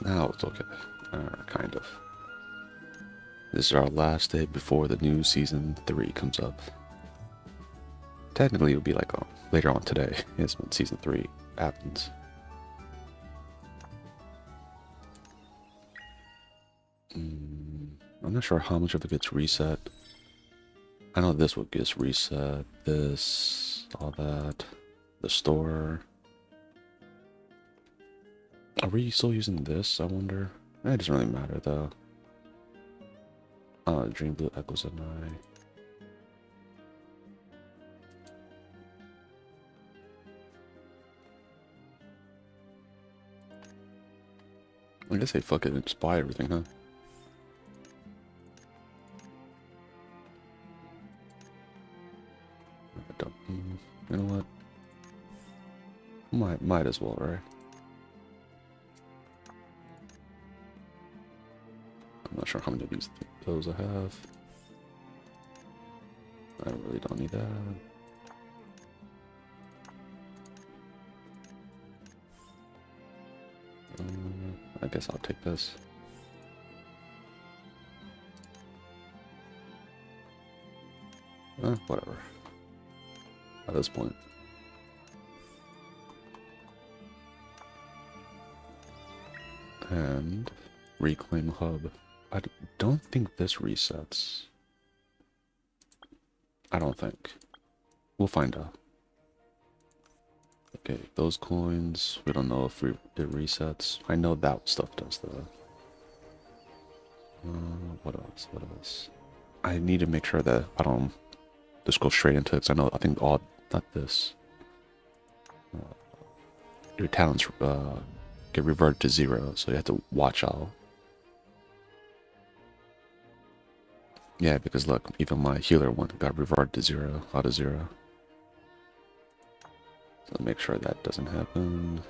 Now it's okay. Kind of. This is our last day before the new season 3 comes up. Technically, it'll be like later on today is when season 3 happens. I'm not sure how much of it gets reset. I know this one gets reset. This, all that. The store. Are we still using this, I wonder? It doesn't really matter, though. Dream Blue Echoes at night. I guess they fucking just buy everything, huh? You know what? Might as well, right? I'm not sure how many of those I have. I really don't need that. I guess I'll take this. Whatever. At this point. And reclaim hub. I don't think this resets. I don't think. We'll find out. Okay, those coins, we don't know if it resets. I know that stuff does though. What else? What else? I need to make sure that I don't just go straight into it. 'Cause I think all, not this. Your talents get reverted to 0, so you have to watch out. Yeah, because look, even my healer one got reverted to 0, out of 0. So make sure that doesn't happen.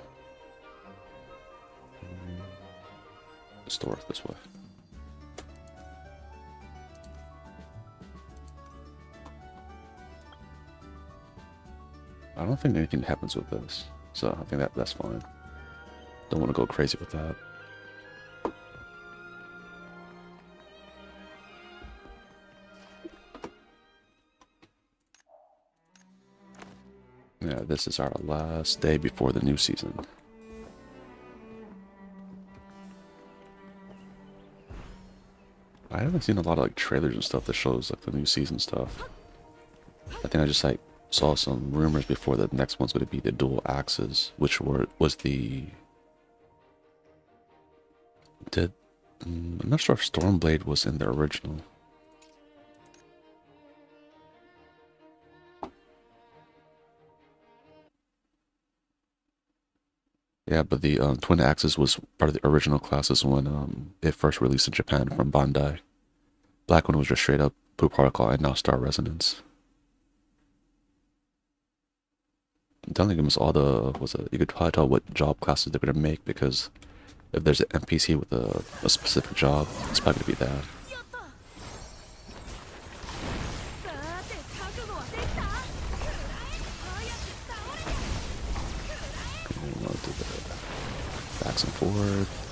Store it this way. I don't think anything happens with this, so I think that's fine. Don't want to go crazy with that. Yeah, this is our last day before the new season. I haven't seen a lot of like trailers and stuff that shows like the new season stuff. I think I just like saw some rumors before the next one's going to be the dual axes, which was the I'm not sure if Stormblade was in the original. Yeah, but the twin axes was part of the original classes when it first released in Japan from Bandai. Black one was just straight up Blue Protocol and now Star Resonance. I'm telling them it's all the you could probably tell what job classes they're gonna make because if there's an NPC with a specific job, it's probably gonna be that. I'll do the backs and forth.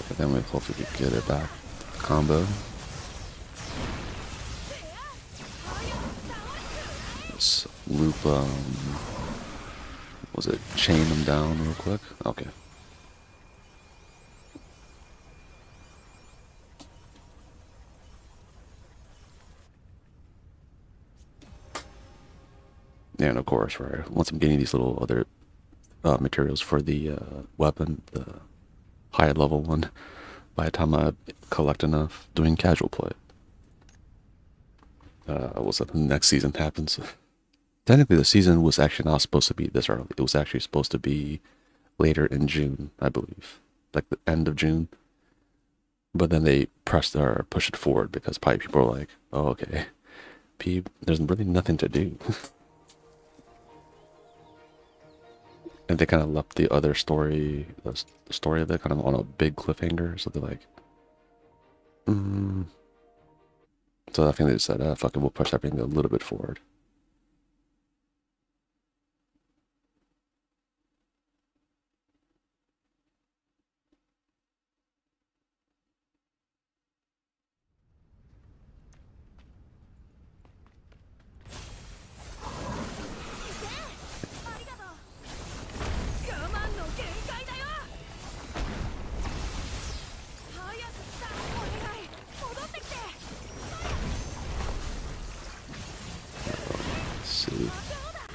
But then we hopefully get it back combo. Let's loop, was it chain them down real quick? Okay. Yeah, and of course, right, once I'm getting these little other materials for the weapon, the higher level one, by the time I collect enough, doing casual play. What's that? The next season happens. Technically, the season was actually not supposed to be this early. It was actually supposed to be later in June, I believe, like the end of June. But then they pressed or pushed it forward because probably people were like, "Oh, okay, PvP, there's really nothing to do. And they kind of left the other story, the story of it kind of on a big cliffhanger. So they're like, mm. So I think they just said, fuck it, we'll push everything a little bit forward. Let's see.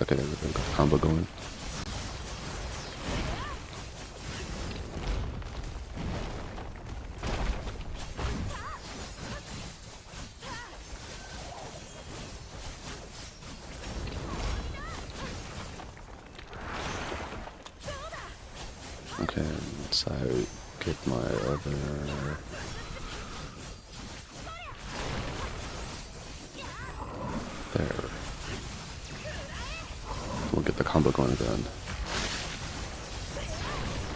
Okay, there's a combo going. Okay, so I get my other... There. We'll get the combo going again.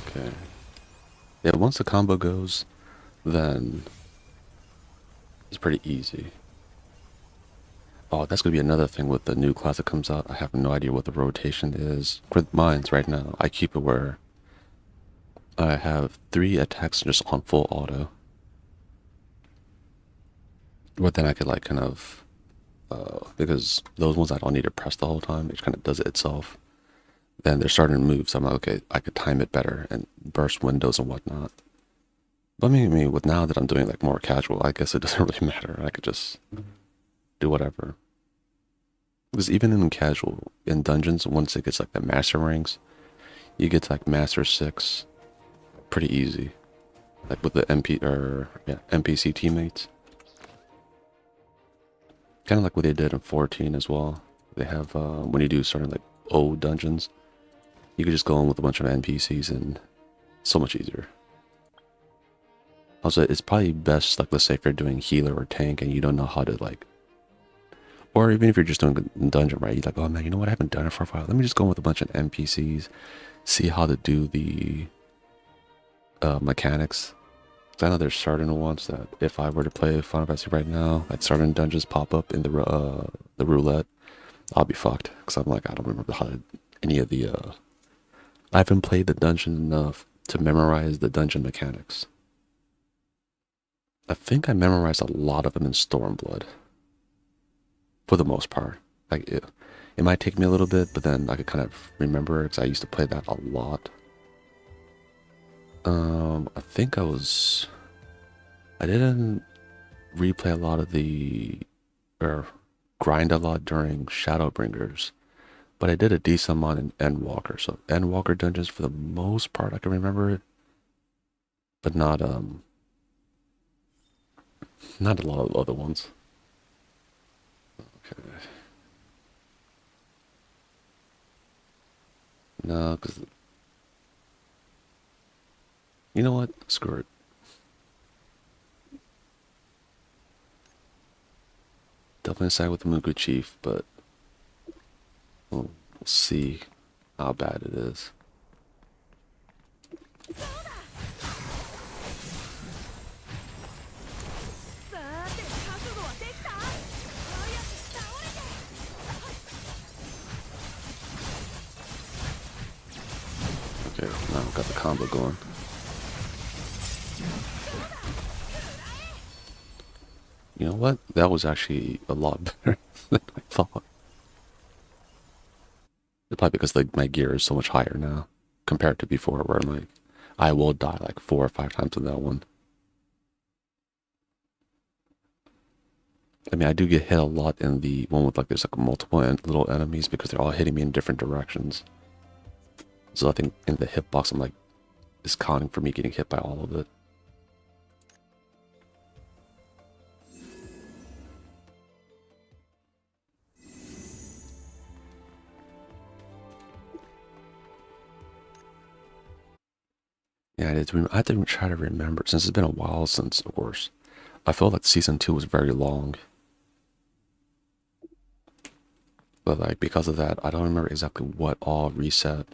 Okay. Yeah, once the combo goes, then it's pretty easy. Oh, that's going to be another thing with the new class that comes out. I have no idea what the rotation is. For mines right now, I keep it where I have 3 attacks just on full auto. But then I could like kind of, because those ones I don't need to press the whole time, it kind of does it itself. Then they're starting to move, so I'm like, okay, I could time it better and burst windows and whatnot. But I mean, with now that I'm doing like more casual, I guess it doesn't really matter. I could just do whatever. Because even in casual, in dungeons, once it gets like the master ranks, you get to like master 6 pretty easy. Like with the NPC teammates. Kind of like what they did in 14 as well. They have, when you do certain like old dungeons, you could just go in with a bunch of NPCs and so much easier. Also, it's probably best, like, let's say if you're doing healer or tank and you don't know how to, like, or even if you're just doing a dungeon, right? You're like, oh man, you know what? I haven't done it for a while. Let me just go in with a bunch of NPCs, see how to do the mechanics. I know there's certain ones that if I were to play Final Fantasy right now, like certain dungeons pop up in the roulette, I'll be fucked. Because I'm like, I don't remember how to, any of the, I haven't played the dungeon enough to memorize the dungeon mechanics. I think I memorized a lot of them in Stormblood. For the most part. Like, it might take me a little bit, but then I could kind of remember it because I used to play that a lot. I think I didn't replay a lot of or grind a lot during Shadowbringers, but I did a decent amount in Endwalker. So Endwalker dungeons, for the most part, I can remember it, but not a lot of other ones. Okay. No, because you know what? Screw it. Definitely side with the Mugu Chief, but we'll see how bad it is. Okay, now I've got the combo going. You know what? That was actually a lot better than I thought. It's probably because like my gear is so much higher now compared to before, where I'm like, I will die like 4 or 5 times in that one. I mean, I do get hit a lot in the one with like there's like multiple little enemies because they're all hitting me in different directions. So I think in the hitbox, I'm like, it's counting for me getting hit by all of it. Yeah, I have to try to remember, since it's been a while since, of course. I felt like season 2 was very long. But like because of that, I don't remember exactly what all reset.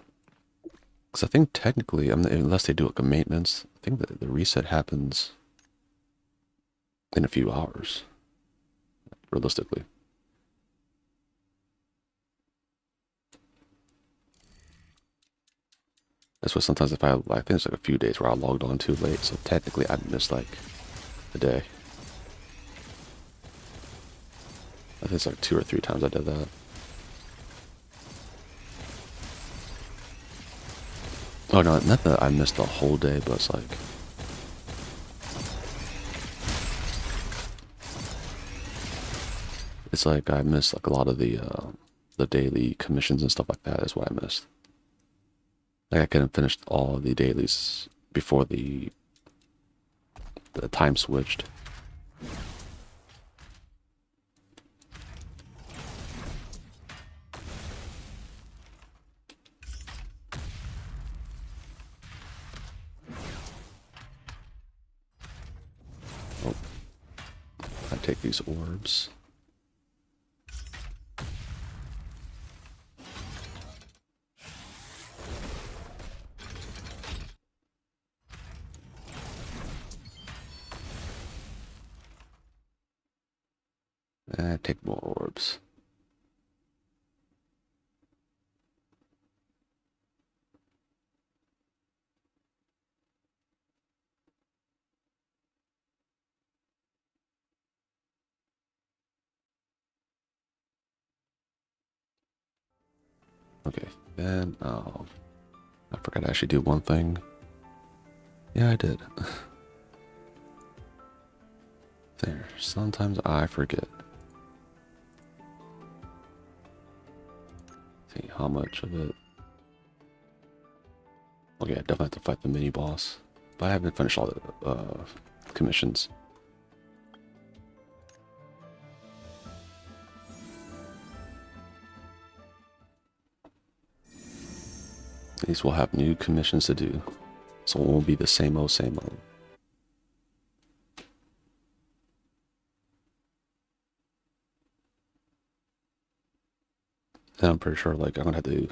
Because I think technically, unless they do like a maintenance, I think that the reset happens in a few hours, realistically. That's what sometimes if I think it's like a few days where I logged on too late, so technically I missed like a day. I think it's like 2 or 3 times I did that. Oh no, not that I missed the whole day, but it's like I missed like a lot of the daily commissions and stuff like that is what I missed. Like I couldn't finish all the dailies before the time switched. Oh, I take these orbs. And take more orbs. Okay, then I forgot to actually do one thing. Yeah, I did. There, sometimes I forget. See how much of it. Okay, I definitely have to fight the mini boss, but I haven't finished all the commissions. These will have new commissions to do, so it won't be the same old, same old. And I'm pretty sure, like, I'm gonna have to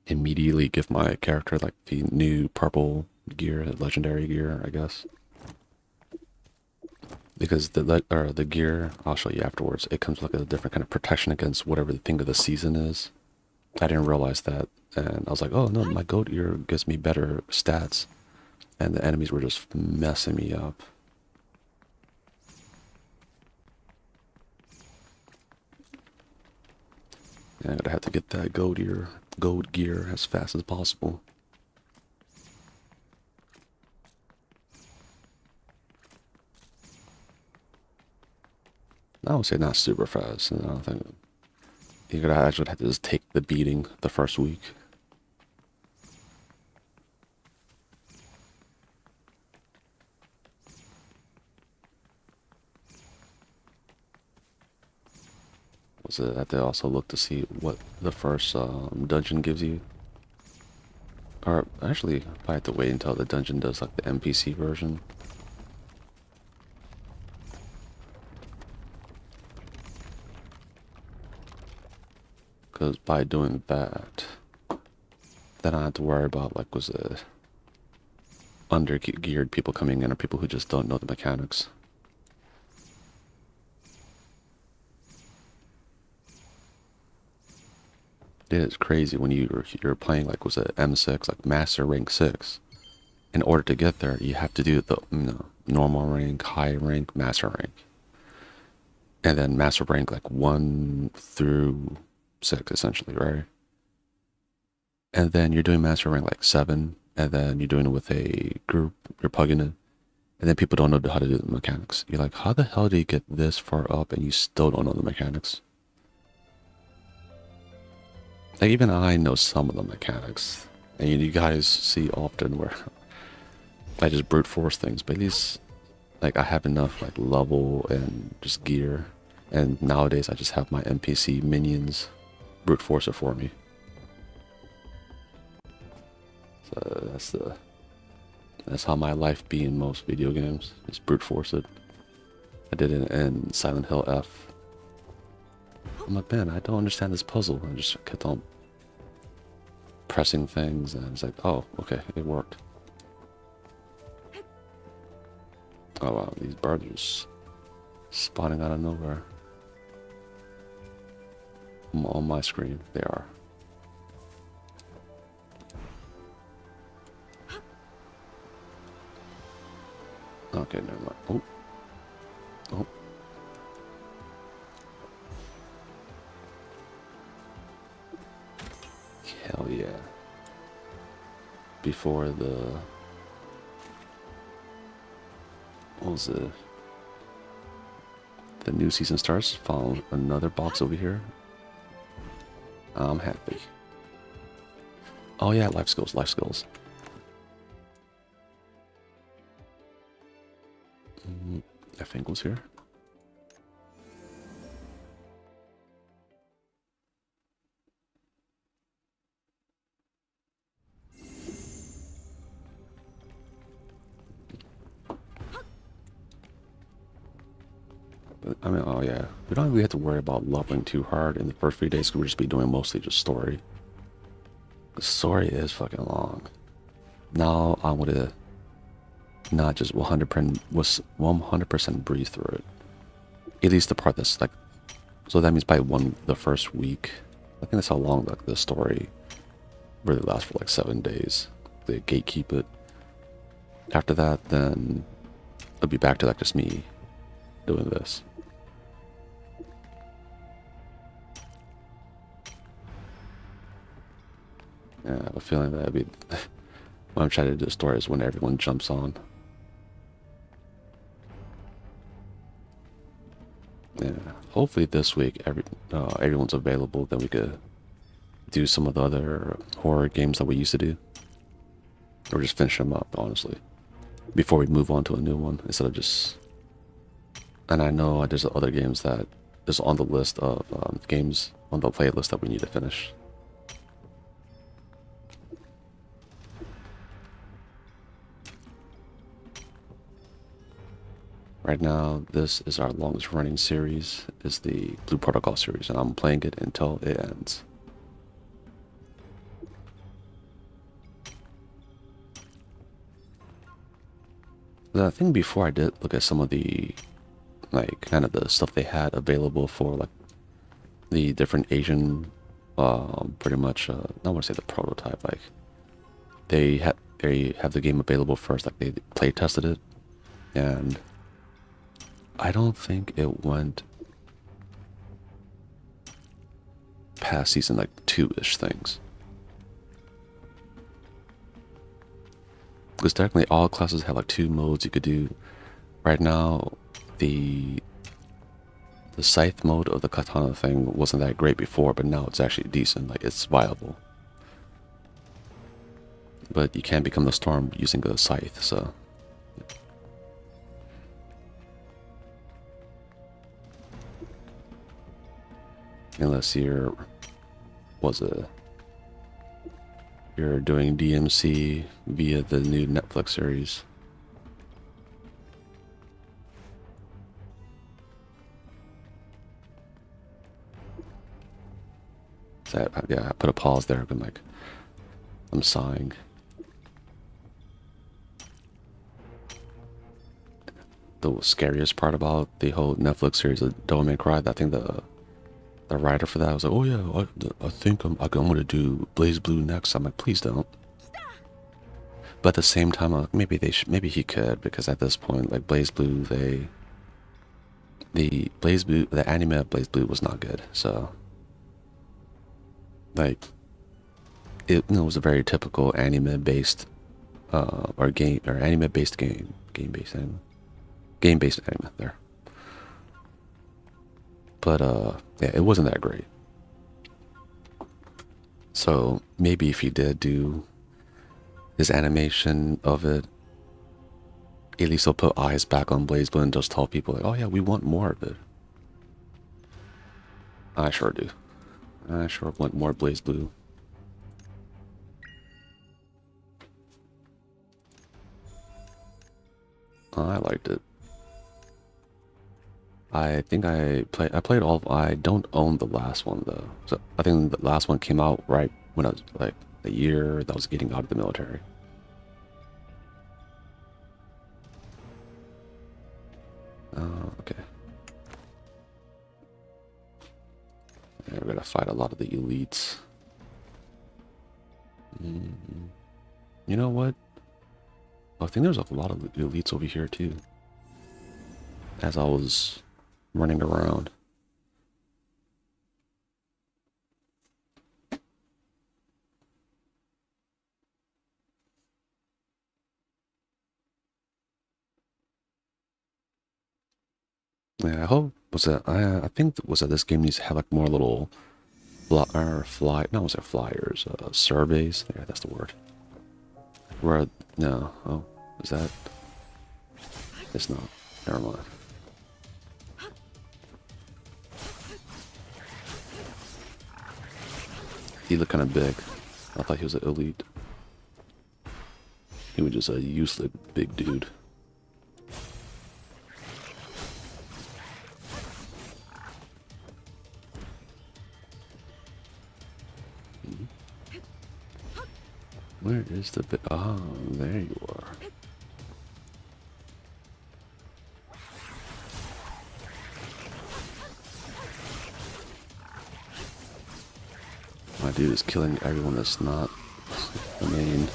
immediately give my character, like, the new purple gear, legendary gear, I guess. Because the gear, I'll show you afterwards, it comes with like a different kind of protection against whatever the thing of the season is. I didn't realize that, and I was like, oh no, my goat ear gives me better stats, and the enemies were just messing me up. And I'm gonna have to get that goat gear as fast as possible. I would say not super fast, and I don't think you're gonna actually have to just take the beating the first week. Was it? I have to also look to see what the first dungeon gives you. Or actually, I have to wait until the dungeon does like the NPC version. Because by doing that, then I have to worry about like was it under-geared people coming in or people who just don't know the mechanics. It is crazy when you're playing like was it M6, like Master Rank 6. In order to get there, you have to do the normal rank, high rank, Master rank, and then Master rank like 1 through 6 essentially, right? And then you're doing Master rank like 7, and then you're doing it with a group, you're plugging it, and then people don't know how to do the mechanics. You're like, how the hell do you get this far up and you still don't know the mechanics? Like even I know some of the mechanics, and you guys see often where I just brute force things, but at least like I have enough like level and just gear, and nowadays I just have my NPC minions brute force it for me. So that's how my life be in most video games. Just brute force it. I did it in Silent Hill F. I'm like, man, I don't understand this puzzle. I just kept on pressing things, and it's like, oh, okay, it worked. Oh wow, these birds are just spawning out of nowhere. On my screen, they are. Okay, never mind. Oh. Oh. Hell yeah. Before the... What was it? The new season starts. Found another box over here. I'm happy. Oh yeah, life skills, life skills. I think was here. But, I mean, oh yeah. We don't really have to worry about leveling too hard in the first few days because we'll just be doing mostly just story. The story is fucking long. Now I'm gonna not just 100% breathe through it. At least the part that's like, so that means by the first week. I think that's how long like the story really lasts, for like 7 days. They gatekeep it. After that, then it'll be back to like just me doing this. Yeah, I have a feeling that when I'm trying to do the story is when everyone jumps on. Yeah, hopefully this week everyone's available. Then we could do some of the other horror games that we used to do, or just finish them up, honestly, before we move on to a new one instead of just. And I know there's other games that is on the list of games on the playlist that we need to finish. Right now, this is our longest running series, is the Blue Protocol series, and I'm playing it until it ends. The thing before I did look at some of the, like, kind of the stuff they had available for, like, the different Asian, pretty much, I don't want to say the prototype, like, they have the game available first, like, they play tested it, and I don't think it went past season like 2-ish things. Because technically all classes have like 2 modes you could do. Right now, the scythe mode of the katana thing wasn't that great before, but now it's actually decent, like it's viable. But you can't become the storm using a scythe, so. Unless you're doing DMC via the new Netflix series. So yeah, I put a pause there, but like, I'm sighing. The scariest part about the whole Netflix series of Devil May Cry, I think the writer for that was like, oh yeah, I think I'm gonna do Blaze Blue next. I'm like, please don't. But at the same time, maybe he could, because at this point, like Blaze Blue, the anime of Blaze Blue was not good. So, like, it was a very typical anime-based, or anime-based game-based anime there. But yeah, it wasn't that great. So maybe if he did do his animation of it, at least he'll put eyes back on Blaze Blue and just tell people like, oh yeah, we want more of it. I sure do. I sure want more Blaze Blue. I liked it. I think I played all I don't own the last one though. So I think the last one came out right when I was like the year that I was getting out of the military. Okay. Yeah, we're gonna fight a lot of the elites. You know what? I think there's a lot of elites over here too. As I was running around. Yeah, I hope was that I think was that this game needs to have like more little no, was it flyers, surveys? Yeah, that's the word. Where no, oh, is that? It's not. Never mind. He looked kind of big. I thought he was an elite. He was just a useless big dude. Where is the bit? Ah, there you are. My dude is killing everyone that's not the main.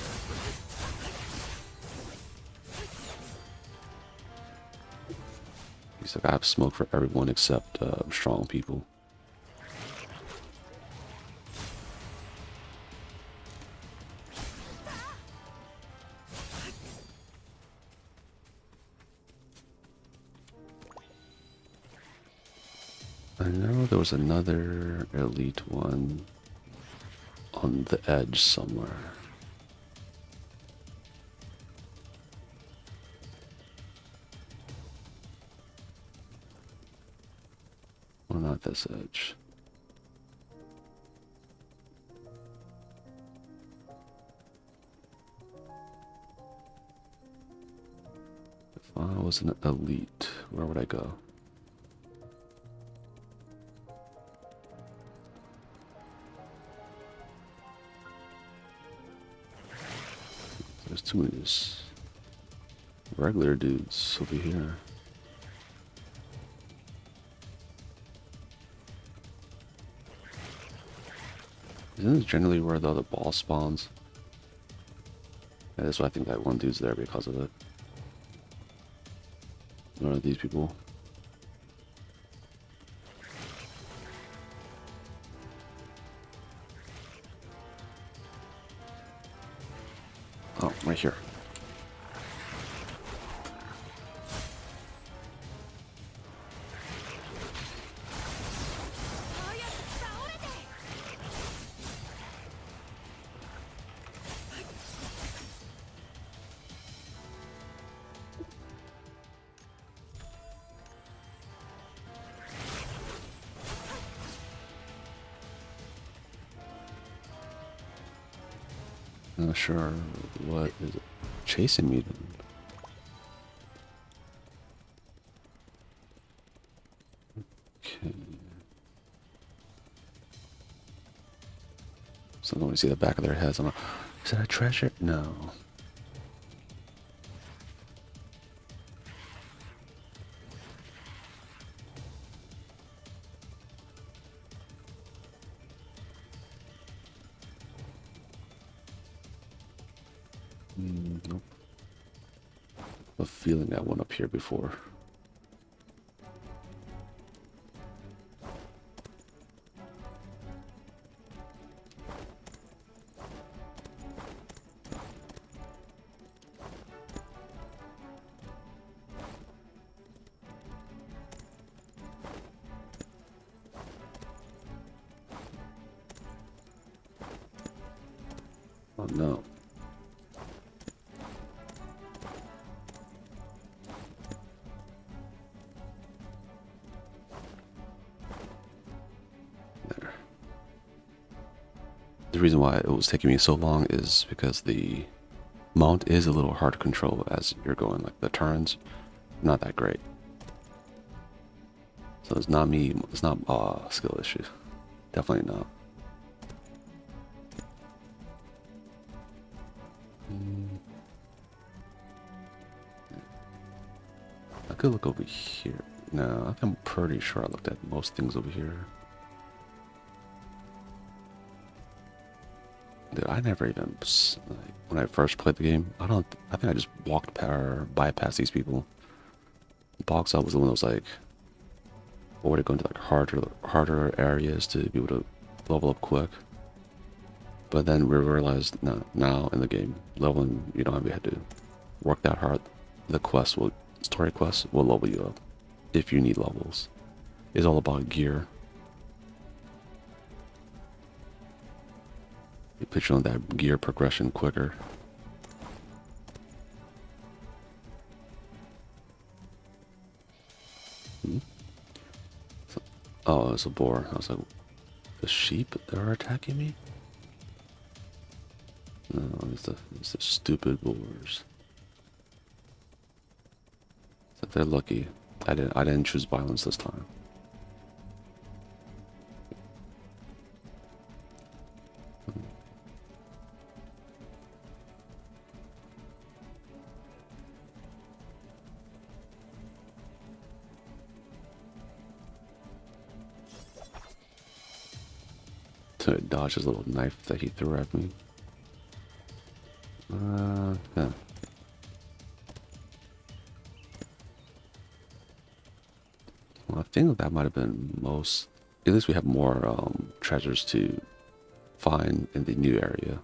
He's like, I have smoke for everyone except strong people. I know there was another elite one on the edge somewhere. Well, not this edge. If I was an elite, where would I go? There's too many just regular dudes over here. Isn't this generally where the other boss spawns? Yeah, that's why I think that one dude's there because of it. What are these people? Oh, right here. Not sure what is it chasing me then. Okay. So I don't see the back of their heads. I'm like, is that a treasure? No. Nope. A feeling I went up here before. Oh no. There. The reason why it was taking me so long is because the mount is a little hard to control as you're going. Like the turns, not that great. So it's not me. It's not a skill issue. Definitely not. I could look over here. No, I'm pretty sure I looked at most things over here. Dude, I never even, like, when I first played the game, I think I just walked or bypassed these people. Box out was the one that was like, or to go into like harder areas to be able to level up quick. But then we realized, no, now in the game, leveling, you don't have to work that hard. The story quests will level you up if you need levels. It's all about gear. You put you on that gear progression quicker. Oh, it's a boar. I was like, the sheep that are attacking me? No, it's the stupid boars. So they're lucky. I didn't choose violence this time. To dodge his little knife that he threw at me. Yeah. Well, I think that might have been most. At least we have more treasures to find in the new area.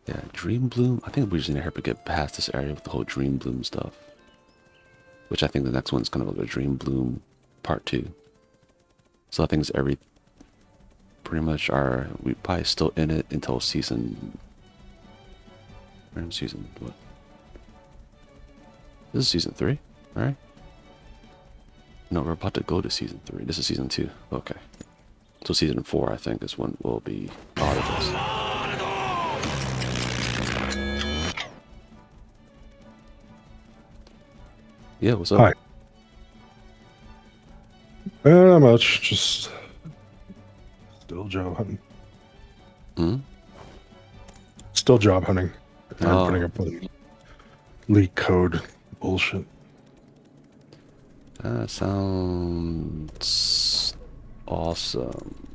Yeah, Dream Bloom. I think we just need to hurry to get past this area with the whole Dream Bloom stuff. Which I think the next one's gonna be a Dream Bloom Part 2. So I think it's pretty much we probably still in it until season. We're in season what? This is season 3, alright? No, we're about to go to season 3. This is season 2. Okay. So season 4, I think, is when we'll be out of this. Yeah, what's up? Hi. Not much, just still job hunting. Hmm? Still job hunting. And Oh. putting up with leak code bullshit. That sounds awesome.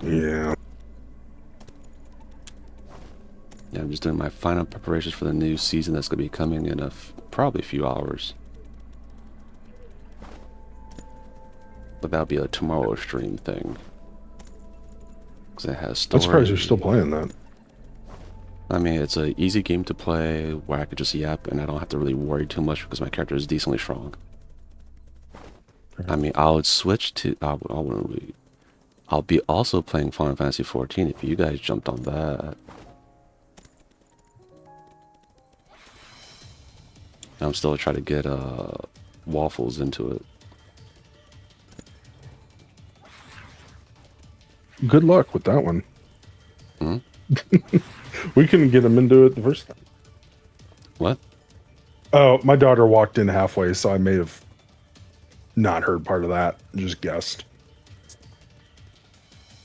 Yeah. Yeah, I'm just doing my final preparations for the new season that's going to be coming in probably a few hours. But that'll be a tomorrow stream thing. Because it has story. I'm surprised you're still playing that. I mean, it's an easy game to play where I could just yap and I don't have to really worry too much because my character is decently strong. I mean, I would switch to... I'll be also playing Final Fantasy 14 if you guys jumped on that. I'm still trying to get Waffles into it. Good luck with that one. Hmm? We couldn't get him into it the first time. What? Oh, my daughter walked in halfway, so I may have not heard part of that. Just guessed.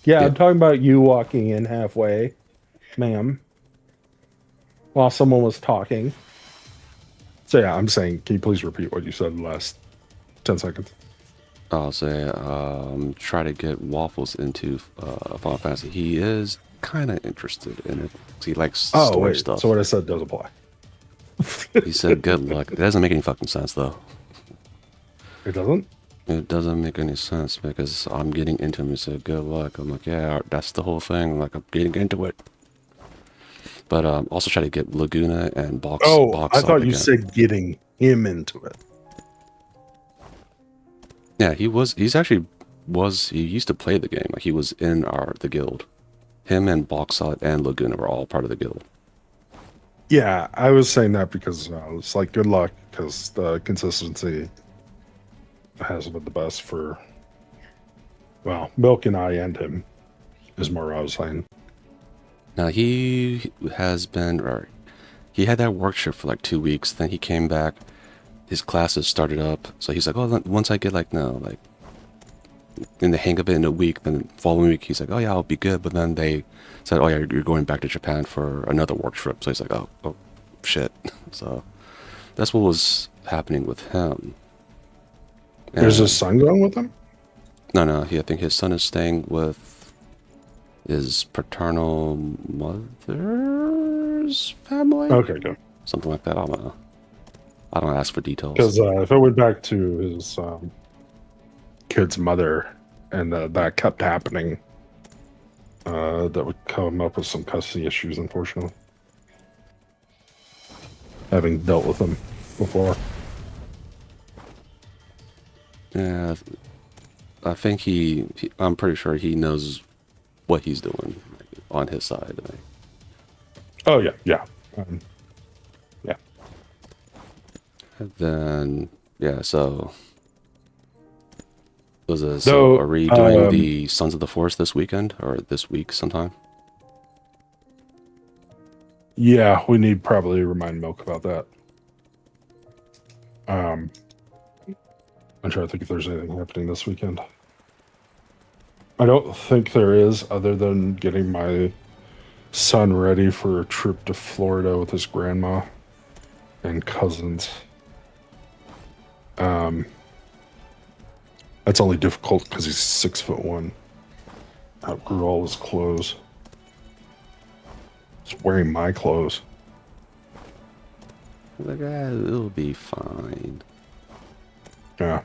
Yeah, I'm talking about you walking in halfway, ma'am, while someone was talking. So yeah, I'm saying, can you please repeat what you said in the last 10 seconds? I'll say, try to get Waffles into Final Fantasy. He is kind of interested in it. He likes story stuff. So what I said does apply. He said good luck. It doesn't make any fucking sense, though. It doesn't? It doesn't make any sense because I'm getting into him and said good luck. I'm like, yeah, that's the whole thing. Like, I'm getting into it. But also try to get Laguna and Box. I thought you said getting him into it. Yeah, he used to play the game. Like, he was in the guild. Him and Boxot and Laguna were all part of the guild. Yeah, I was saying that because I was like, good luck, because the consistency hasn't been the best for, well, Milk and I and him, is more what I was saying. Now, he had that work trip for like 2 weeks. Then he came back. his classes started up. So he's like, oh, once I get like, no, like in the hang of it in a week, then the following week he's like, oh yeah, I'll be good. But then they said, oh yeah, you're going back to Japan for another work trip. So he's like, oh shit. So that's what was happening with him. Is his And son going with him? no, I think his son is staying with his paternal mother's family, Okay, good. something like that. I don't know. I don't ask for details. Because if it went back to his kid's mother and that kept happening, that would come up with some custody issues, unfortunately. Having dealt with them before. Yeah, I think I'm pretty sure he knows what he's doing on his side. Oh, yeah, yeah. Yeah. And then, yeah, so So, are we doing the Sons of the Forest this weekend or this week sometime? yeah, we need probably remind Milk about that. I'm trying to think if there's anything happening this weekend. I don't think there is, other than getting my son ready for a trip to Florida with his grandma and cousins. That's only difficult because he's 6'1". Outgrew all his clothes. He's wearing my clothes. Like, it'll be fine. Yeah.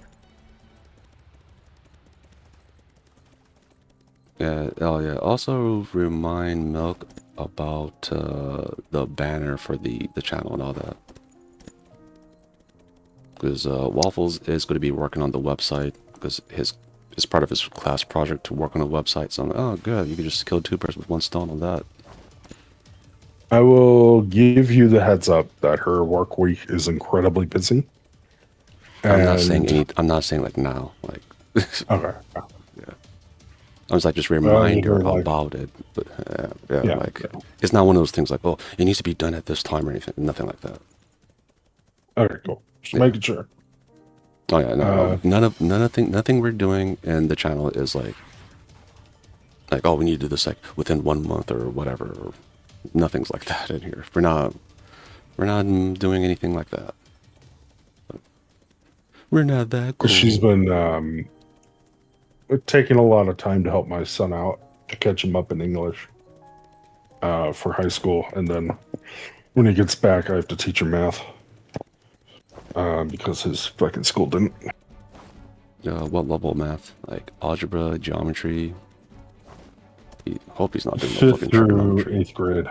Yeah, oh yeah. Also remind Milk about the banner for the channel and all that. Because Waffles is going to be working on the website because it's part of his class project to work on a website. So I'm like, oh good, you can just kill two birds with one stone on that. I will give you the heads up that her work week is incredibly busy. I'm not saying I'm not saying like now, like. Okay. Yeah. I was like just remind her like, about it, but yeah, like it's not one of those things like, oh, it needs to be done at this time or anything. Nothing like that. Okay, cool. Just making sure. Oh yeah, no, nothing we're doing in the channel is like, oh, we need to do this like within 1 month or whatever. Or nothing's like that in here. We're not doing anything like that. We're not that cool. She's been taking a lot of time to help my son out to catch him up in English for high school, and then when he gets back, I have to teach him math because his fucking school didn't. What level of math? Like algebra, geometry? Hope he's not doing no 5th fucking through trigonometry. 8th grade.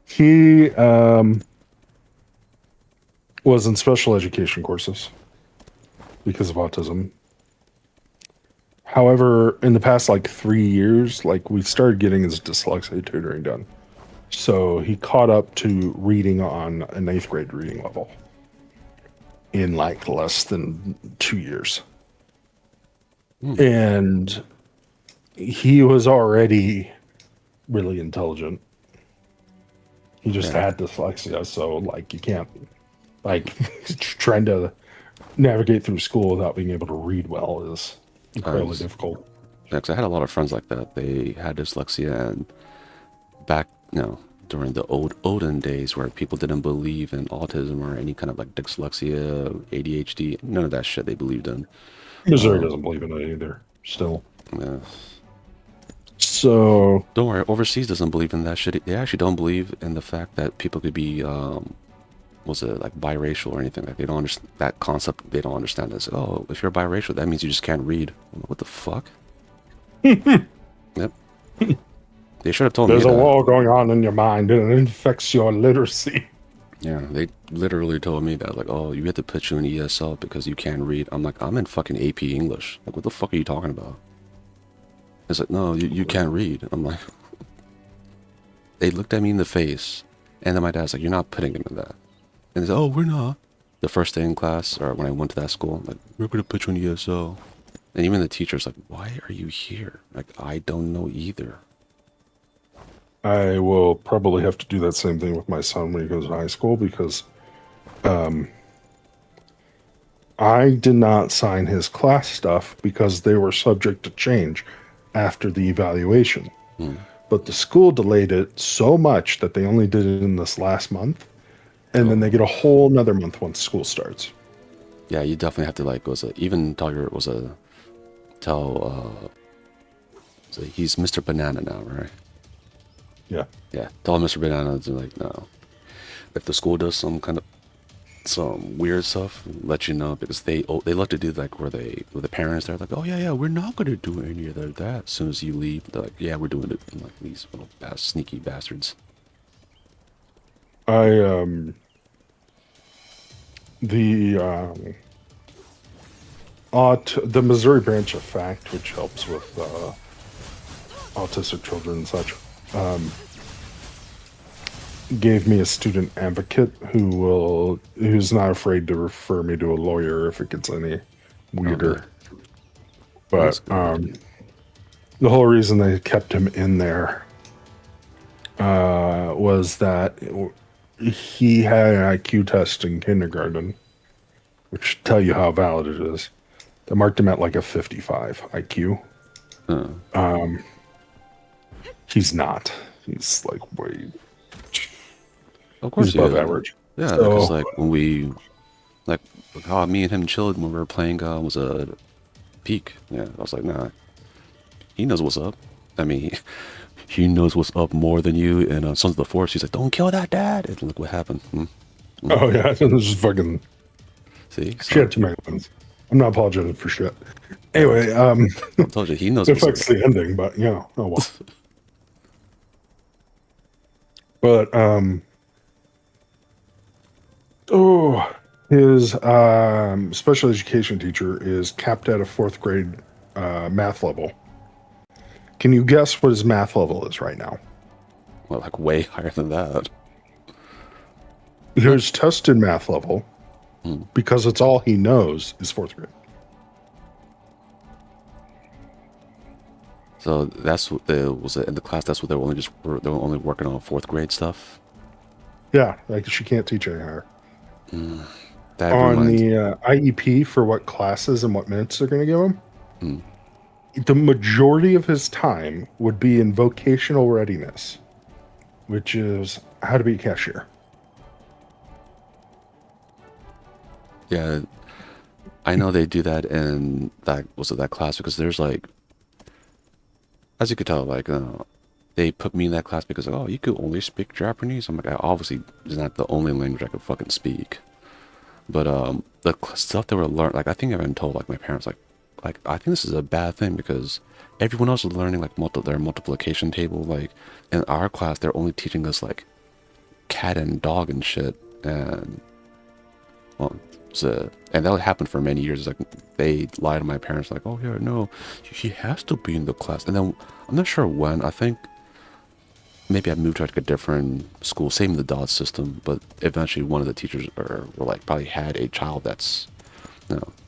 He was in special education courses because of autism. However, in the past like 3 years, like we started getting his dyslexia tutoring done. So he caught up to reading on an 8th grade reading level in like less than 2 years. And he was already really intelligent. He just had dyslexia, so like you can't like trying to navigate through school without being able to read well is incredibly difficult. Yeah, because I had a lot of friends like that. They had dyslexia, and back, during the olden days where people didn't believe in autism or any kind of like dyslexia, ADHD, none of that shit they believed in. Missouri doesn't believe in it either, still. Yeah. So Don't worry, overseas doesn't believe in that shit. They actually don't believe in the fact that people could be, was it like biracial or anything? Like they don't understand that concept. They don't understand this. Oh, if you're biracial, that means you just can't read. I'm like, what the fuck? Yep. They should have told me there's that. a war going on in your mind and it infects your literacy. Yeah, they literally told me that, like, oh, you have to put you in ESL because you can't read. I'm like, I'm in fucking AP English. Like, what the fuck are you talking about? It's like, no, you can't read. I'm like, they looked at me in the face, and then my dad's like, you're not putting him in that. And they said, oh, we're not. The first day in class, or when I went to that school, I'm like, we're going to put you in ESL. And even the teacher's like, why are you here? Like, I don't know either. I will probably have to do that same thing with my son when he goes to high school because um, I did not sign his class stuff because they were subject to change after the evaluation. Hmm. But the school delayed it so much that they only did it in this last month, and then they Oh, get a whole another month once school starts. yeah, you definitely have to like even tell your was a tell so he's Mr. Banana now, right? Yeah. Yeah, tell Mr. Banana to like no. If the school does some weird stuff, let you know because they love to do like where they with the parents they're like, oh yeah, we're not gonna do any of that. As soon as you leave, they're like, yeah, we're doing it. And like these little sneaky bastards. I the the Missouri branch of FACT, which helps with autistic children and such, gave me a student advocate who's not afraid to refer me to a lawyer if it gets any Oh, good. weirder. That's But good. the whole reason they kept him in there was that he had an IQ test in kindergarten, which should tell you how valid it is. They marked him at like a 55 IQ. Uh, He's not. He's like way. of He's course above you. average. Yeah, because So like when we like how me and him chilled when we were playing was a peak. Yeah, I was like, nah, he knows what's up. I mean, he knows what's up more than you. And Sons of the Force, he's like, don't kill that dad. And look what happened. oh yeah, it was just fucking See, she had so too many wins. I'm not apologizing for shit. yeah, Anyway, I told you he knows it what's up. affects the ending, but you know, oh well. But oh, his special education teacher is capped at a fourth grade math level. Can you guess what his math level is right now? Well, like way higher than that. Not. His tested math level, Hmm. because it's all he knows, is fourth grade. So that's what the was it in the class. That's what they were only they were only working on fourth grade stuff. Yeah, like she can't teach any higher. That On reminds. the IEP for what classes and what minutes they're going to give him, Hmm. the majority of his time would be in vocational readiness, which is how to be a cashier. Yeah, I know they do that in that was it that class because there's like as you could tell like they put me in that class because like, oh you could only speak Japanese. I'm like I obviously is not the only language I could fucking speak. But the stuff that we're learning, like I think I've been told, like my parents, like I think this is a bad thing because everyone else is learning like their multiplication table. Like in our class, they're only teaching us like cat and dog and shit, and well, so and that would happen for many years. It's like they lie to my parents, like, oh yeah, no, he has to be in the class, and then I'm not sure when. I think maybe I moved to like a different school, same in the DOS system, but eventually one of the teachers were like probably had a child that's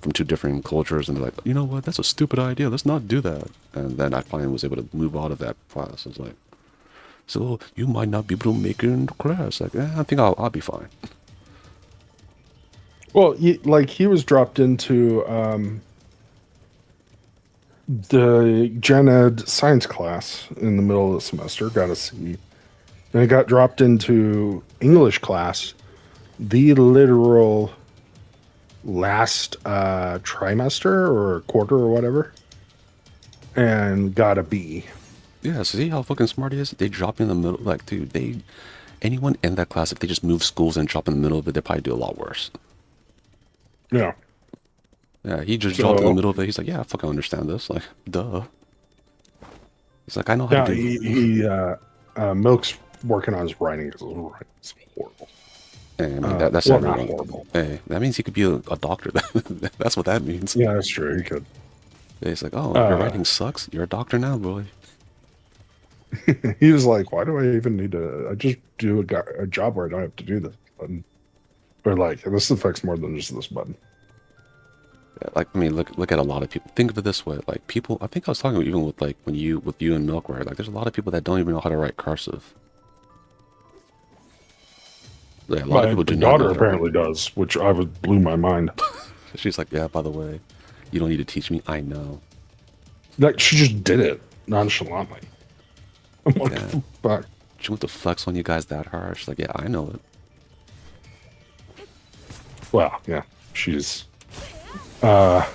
from two different cultures, and they're like, you know what, that's a stupid idea. Let's not do that. And then I finally was able to move out of that class. I was like, so you might not be able to make it in the class. Like, I think I'll be fine. Well, he was dropped into the gen ed science class in the middle of the semester, got a C. Then he got dropped into English class, the literal last trimester or quarter or whatever, and got a B. Yeah, so see how fucking smart he is? They drop in the middle. Like, dude, anyone in that class, if they just move schools and drop in the middle of it, they probably do a lot worse. Yeah. Yeah, he just dropped in the So middle of it. He's like, yeah, I fucking understand this. Like, duh. He's like, I know how to yeah, do. Milk's working on his writing because his writing is horrible. Hey, I mean, that's Well, not everyone. horrible. Hey, that means he could be a doctor. That's what that means. Yeah, that's true. He could. He's like, oh, your Uh, writing sucks. You're a doctor now, boy. he was like, "Why do I even need to? I just do a job where I don't have to do this button." Or like, this affects more than just this button. like I mean, look at a lot of people. Think of it this way, like people. I think I was talking even with like with you and Milk, right? Like there's a lot of people that don't even know how to write cursive. Like, a lot of My people do not know daughter how to write. apparently does, which I was blew my mind. She's like, yeah, by the way, you don't need to teach me. I know. Like she just did it nonchalantly. I'm like, Yeah. fuck. She went to flex on you guys that hard. She's like, yeah, I know it. Well, yeah, she's uh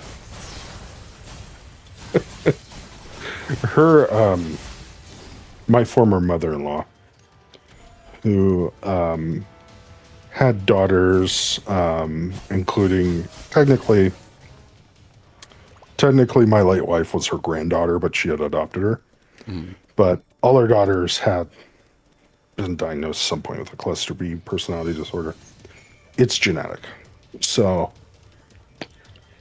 her my former mother-in-law who had daughters, including technically my late wife was her granddaughter, but she had adopted her. Mm. But all her daughters had been diagnosed at some point with a cluster B personality disorder. It's genetic. So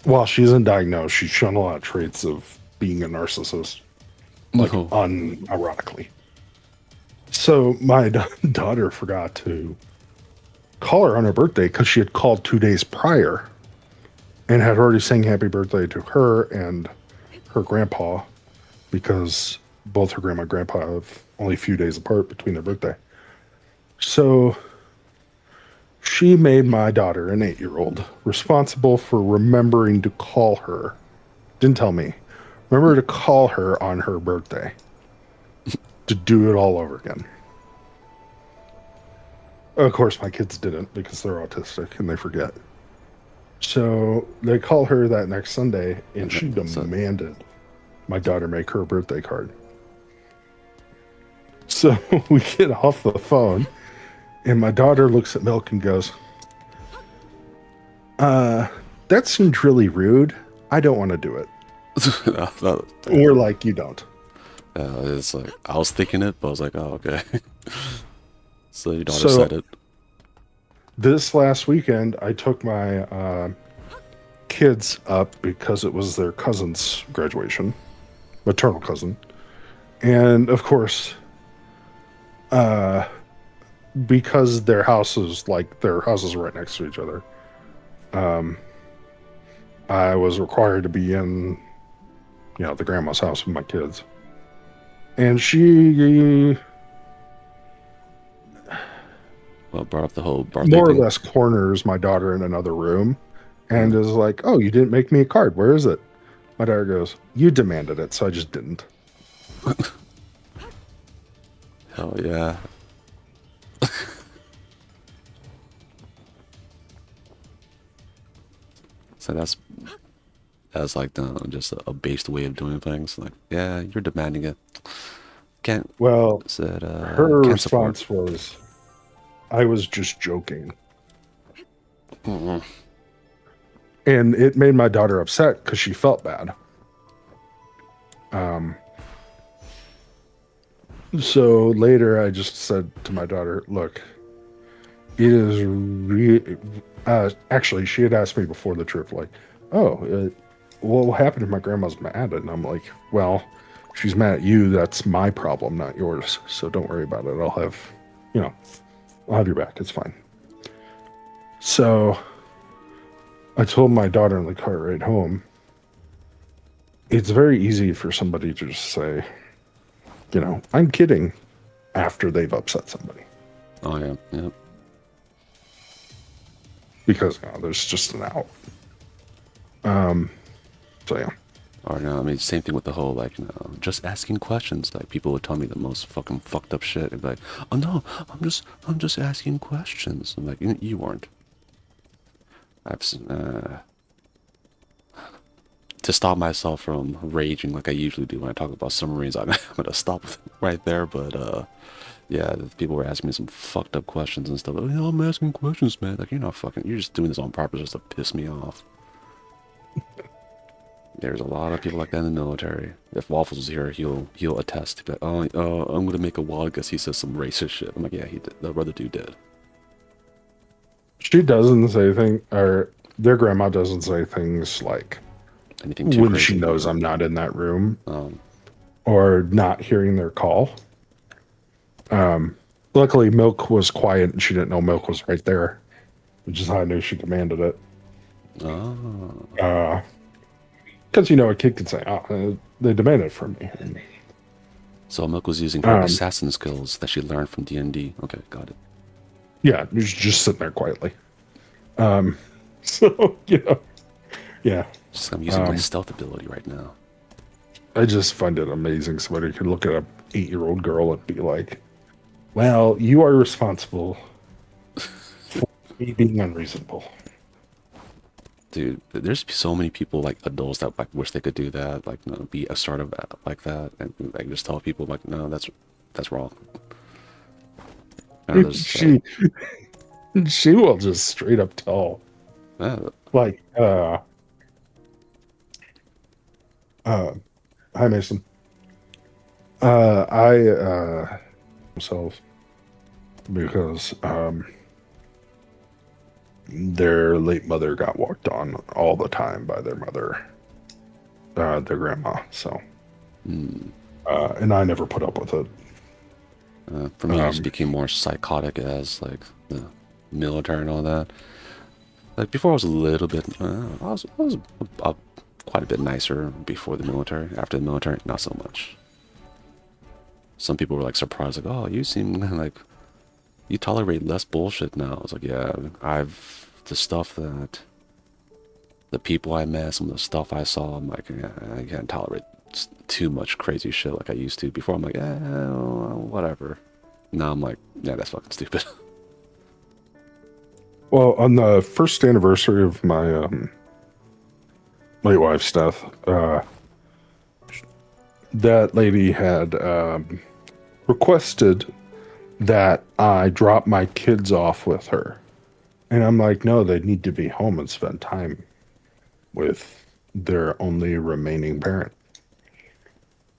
while she isn't diagnosed, she's shown a lot of traits of being a narcissist, like No. unironically. So my daughter forgot to call her on her birthday because she had called 2 days prior and had already sang happy birthday to her and her grandpa because both her grandma and grandpa have only a few days apart between their birthday. So she made my daughter, an 8-year-old, responsible for remembering to call her. Didn't tell me. Remember to call her on her birthday to do it all over again. Of course, my kids didn't because they're autistic and they forget. So they call her that next Sunday, and she So, demanded my daughter make her a birthday card. So we get off the phone, and my daughter looks at Milk and goes, that seemed really rude. I don't want to do it. And we're like, you don't. it's like I was thinking it, but I was like, oh, okay. So your daughter So said it. this last weekend, I took my kids up because it was their cousin's graduation, maternal cousin. And of course, because their houses are right next to each other, I was required to be in, the grandma's house with my kids. And she Well, brought up the whole birthday more or thing. less corners my daughter in another room and is like, oh, you didn't make me a card. Where is it? My daughter goes, you demanded it, so I just didn't. Hell yeah. So that's like just a based way of doing things. Like, yeah, you're demanding it. Can't Well, said her can't support. response was, I was just joking. Mm-mm. And it made my daughter upset because she felt bad. So later I just said to my daughter, look, it is actually, she had asked me before the trip, like, oh, what happened if my grandma's mad? And I'm like, well, she's mad at you. That's my problem, not yours. So don't worry about it. I'll have your back. It's fine. So I told my daughter in the car ride home, it's very easy for somebody to just say, I'm kidding after they've upset somebody. Oh yeah, yeah. Because there's just an out. So yeah. Or no, I mean, same thing with the whole like, just asking questions. Like people would tell me the most fucking fucked up shit. They'd be like, oh no, I'm just asking questions. I'm like, you weren't. To stop myself from raging like I usually do when I talk about submarines, I'm gonna stop right there. But yeah, people were asking me some fucked up questions and stuff. Like, I'm asking questions, man. Like, you're just doing this on purpose just to piss me off. There's a lot of people like that in the military. If Waffles was here, he'll attest. He'll be like, I'm gonna make a wall because he says some racist shit. I'm like, yeah, he did. The brother dude did. She doesn't say anything, or their grandma doesn't say things like Anything too when crazy. she knows I'm not in that room Um, or not hearing their call. Luckily, Milk was quiet and she didn't know Milk was right there, which is how I knew she demanded it. oh. because a kid can say, "Oh, they demand it from me." And, So Milk was using her um, assassin skills that she learned from D&D. Okay, got it. yeah, you're just sitting there quietly. Um, so yeah. Just I'm using my Um, stealth ability right now. I just find it amazing. Somebody could look at a 8-year-old girl and be like, "Well, you are responsible for me being unreasonable." Dude, there's so many people like adults that like wish they could do that, like be assertive like that, and like just tell people like, no, that's wrong. And there's she she will just straight up tell, uh, like, uh, "Hi, Mason. I myself because their late mother got walked on all the time by their mother, their grandma. So, hmm. and I never put up with it. For me, it just became more psychotic as like the military and all that. Like before, I was a little bit, I was quite a bit nicer before the military. After the military, not so much. Some people were like surprised, like, "Oh, you seem like you tolerate less bullshit now." I was like, "Yeah, I've the stuff that the people I met, some of the stuff I saw, I'm like, yeah, I can't tolerate too much crazy shit like I used to. Before, I'm like, whatever. Now I'm like, yeah, that's fucking stupid." Well, on the first anniversary of my late wife's death, that lady had requested that I drop my kids off with her. And I'm like, no, they need to be home and spend time with their only remaining parent.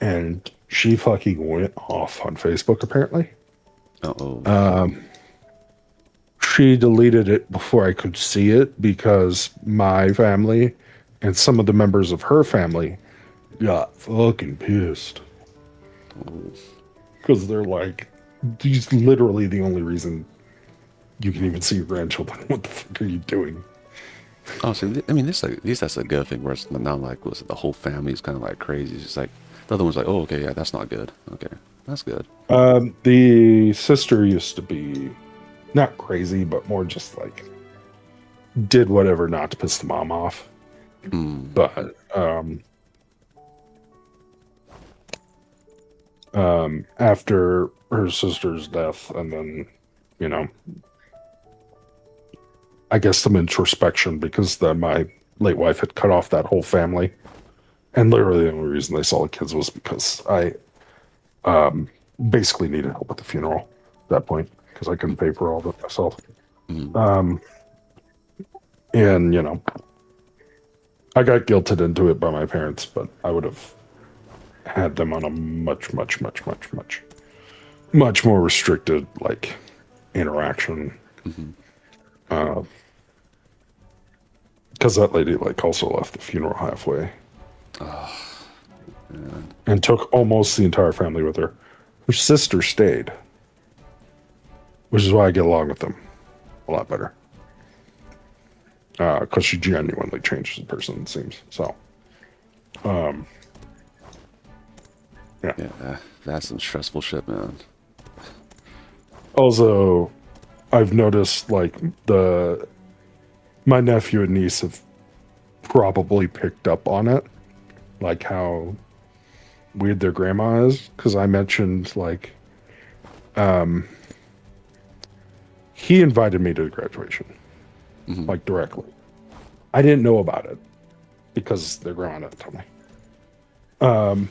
And she fucking went off on Facebook, apparently. Uh-oh. She deleted it before I could see it because my family and some of the members of her family got fucking pissed. Oh. Because they're like, he's literally the only reason you can even see your grandchildren. What the fuck are you doing? Oh, so I mean, this like at least that's a good thing. Where it's not like was the whole family's kind of like crazy. It's just like the other one's like, oh, okay, yeah, that's not good. Okay, that's good. The sister used to be not crazy, but more just like did whatever not to piss the mom off. Hmm. But after her sister's death, and then you know, I guess some introspection because my late wife had cut off that whole family, and literally the only reason they saw the kids was because I basically needed help with the funeral at that point because I couldn't pay for all of it myself. Hmm. And I got guilted into it by my parents, but I would have had them on a much, much, much, much, much, much more restricted like interaction. Hmm. Because that lady like also left the funeral halfway Oh, man. and took almost the entire family with her. Her sister stayed, which is why I get along with them a lot better. Because she genuinely changed as a person, it seems. So, yeah. Yeah, that's some stressful shit, man. Also, I've noticed like my nephew and niece have probably picked up on it, like how weird their grandma is. Because I mentioned like, he invited me to the graduation, Hmm. like directly. I didn't know about it because their grandma didn't tell me. And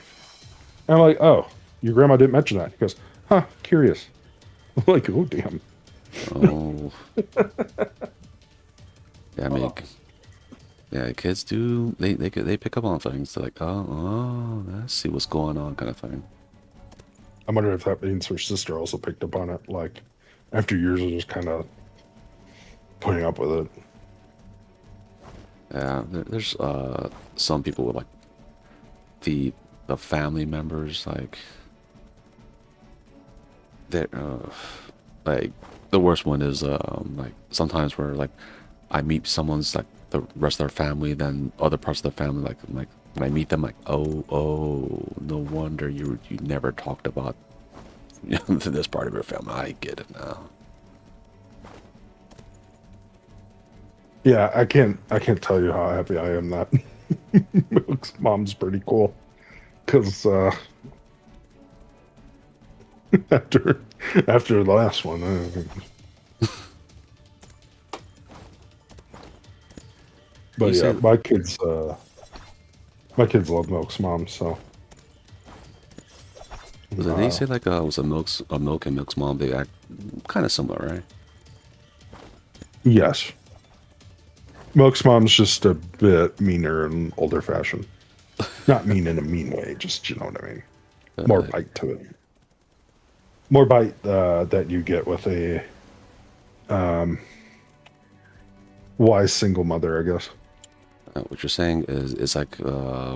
I'm like, oh, your grandma didn't mention that. He goes, huh, curious. I'm like, oh damn. Oh, yeah. I mean, yeah, kids do they pick up on things. They're like, oh, let's see what's going on, kind of thing. I wonder if that means her sister also picked up on it, like after years of just kind of putting up with it. Yeah, there's some people with like the the family members like they're like the worst one is like sometimes where like I meet someone's like the rest of their family, then other parts of the family like when I meet them, like, oh, no wonder you never talked about this part of your family. I get it now. Yeah, I can't tell you how happy I am that Milk's mom's pretty cool. Because after after the last one, but You yeah, say my kids love Milk's mom. So was it? They say like was a milk and milk's mom. They act kind of similar, right? yes, Milk's mom's just a bit meaner and older fashioned. Not mean in a mean way, just you know what I mean. More bite to it. More bite that you get with a wise single mother, I guess. What you're saying is like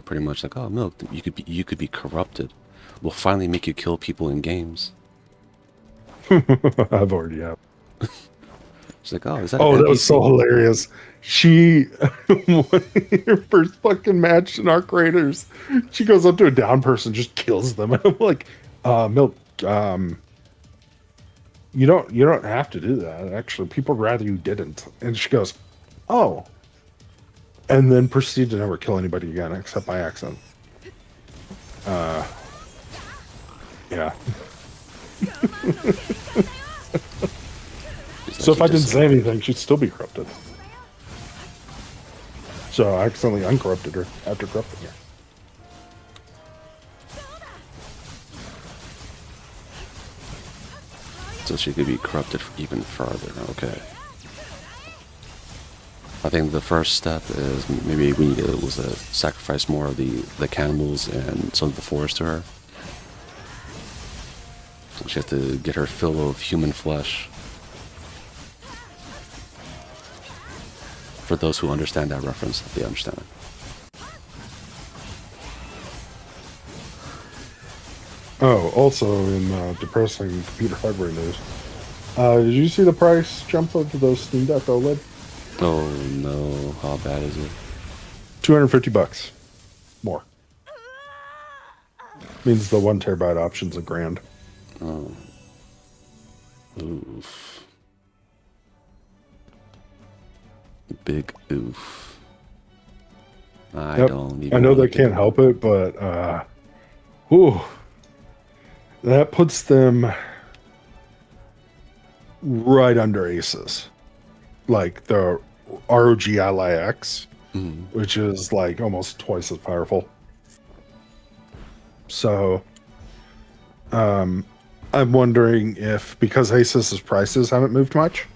pretty much like, oh, milk, you could be corrupted. We'll finally make you kill people in games. I've already have. It's like, oh, is that Oh, an that was so NPC? hilarious. She, her first fucking match in Arc Raiders, she goes up to a down person, just kills them. And I'm like, Milk, you don't have to do that. Actually, people would rather you didn't. And she goes, oh, and then proceed to never kill anybody again except by accident. Yeah. It's So like if you I didn't just- say anything, she'd still be corrupted. So I accidentally uncorrupted her after corrupting her. so she could be corrupted even further. Okay. I think the first step is maybe we need to sacrifice more of the cannibals and some of the forest to her. She has to get her fill of human flesh. For those who understand that reference, they understand it. Oh, also in depressing computer hardware news, did you see the price jump of those Steam Deck OLED? Oh no, how bad is it? $250 more. Means the 1 TB option's $1,000. Oh. Oof. Big oof. I Yep. don't even I know wanna they think can't about help it, but whew, that puts them right under Aces, like the ROG Ally X, Mhm. which is like almost twice as powerful. So, I'm wondering if because Asus's prices haven't moved much,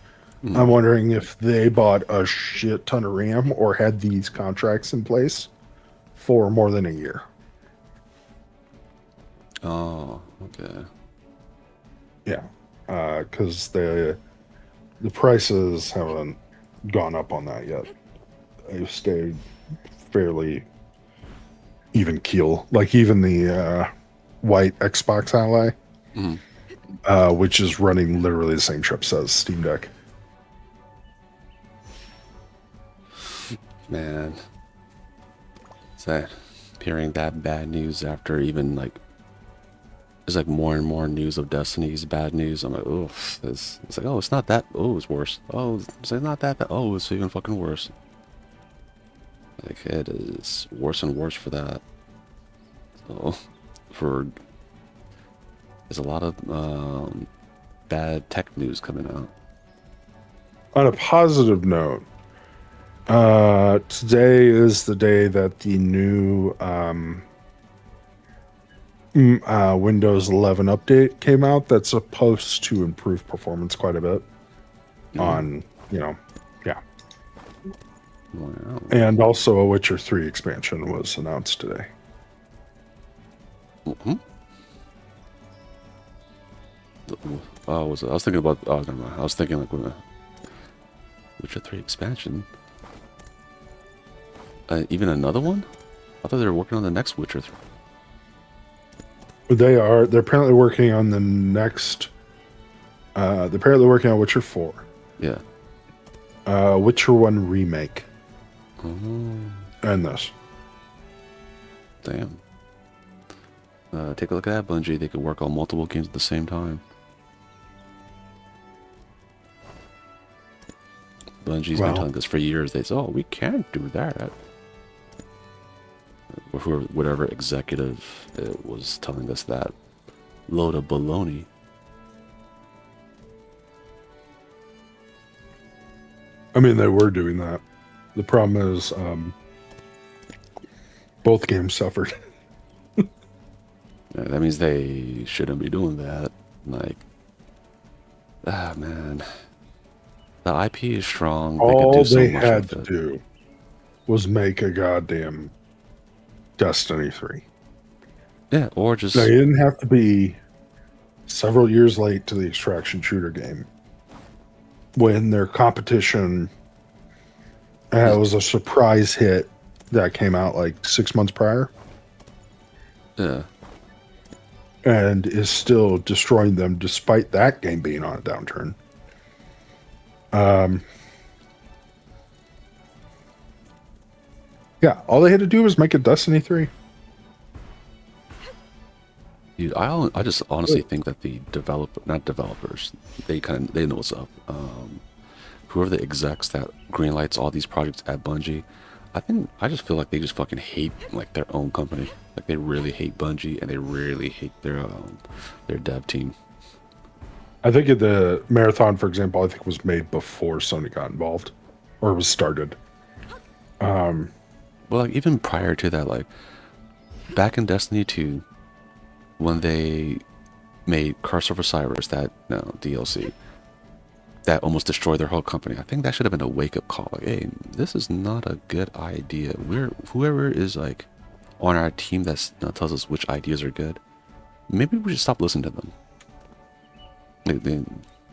I'm wondering if they bought a shit ton of RAM or had these contracts in place for more than a year. Oh, okay. Yeah, because the prices haven't gone up on that yet. They've stayed fairly even keel. Like even the white Xbox Ally, Mhm. which is running literally the same chips as Steam Deck. Man. Is that hearing that bad news after even like there's like more and more news of Destiny's bad news. I'm like, oh, it's like, oh, it's not that. Oh, it's worse. Oh, it's like not that bad. Oh, it's even fucking worse. Like it is worse and worse for that. So, for there's a lot of bad tech news coming out. On a positive note, today is the day that the new Windows 11 update came out. That's supposed to improve performance quite a bit. On yeah, Wow. and also a Witcher 3 expansion was announced today. Mhm. Oh, I was thinking about. Oh, never mind. I was thinking like Witcher 3 expansion. Even another one? I thought they were working on the next Witcher 3. They're apparently working on the next. They're apparently working on Witcher 4, Yeah. Witcher 1 remake, Oh. and this. damn. Take a look at that, Bungie. They could work on multiple games at the same time. Bungie's been Well, telling us for years. They say, "Oh, we can't do that." Whatever executive was telling us that load of baloney. I mean, they were doing that. The problem is, both games suffered. Yeah, that means they shouldn't be doing that. Like, man, the IP is strong. They could do All so they much had with to it. do was make a goddamn Destiny 3. Yeah, or They just didn't have to be several years late to the extraction shooter game when their competition was a surprise hit that came out like 6 months prior yeah. and is still destroying them despite that game being on a downturn. Yeah, all they had to do was make a Destiny 3. Dude, I just honestly think that the not developers, they know what's up. Whoever the execs that greenlights all these projects at Bungie, I just feel like they just fucking hate like their own company. Like they really hate Bungie and they really hate their dev team. I think the Marathon, for example, I think was made before Sony got involved or was started. Well, like even prior to that, like back in Destiny 2, when they made Curse of Osiris, that DLC, that almost destroyed their whole company. I think that should have been a wake-up call. Like, hey, this is not a good idea. Whoever is like on our team that tells us which ideas are good, maybe we should stop listening to them.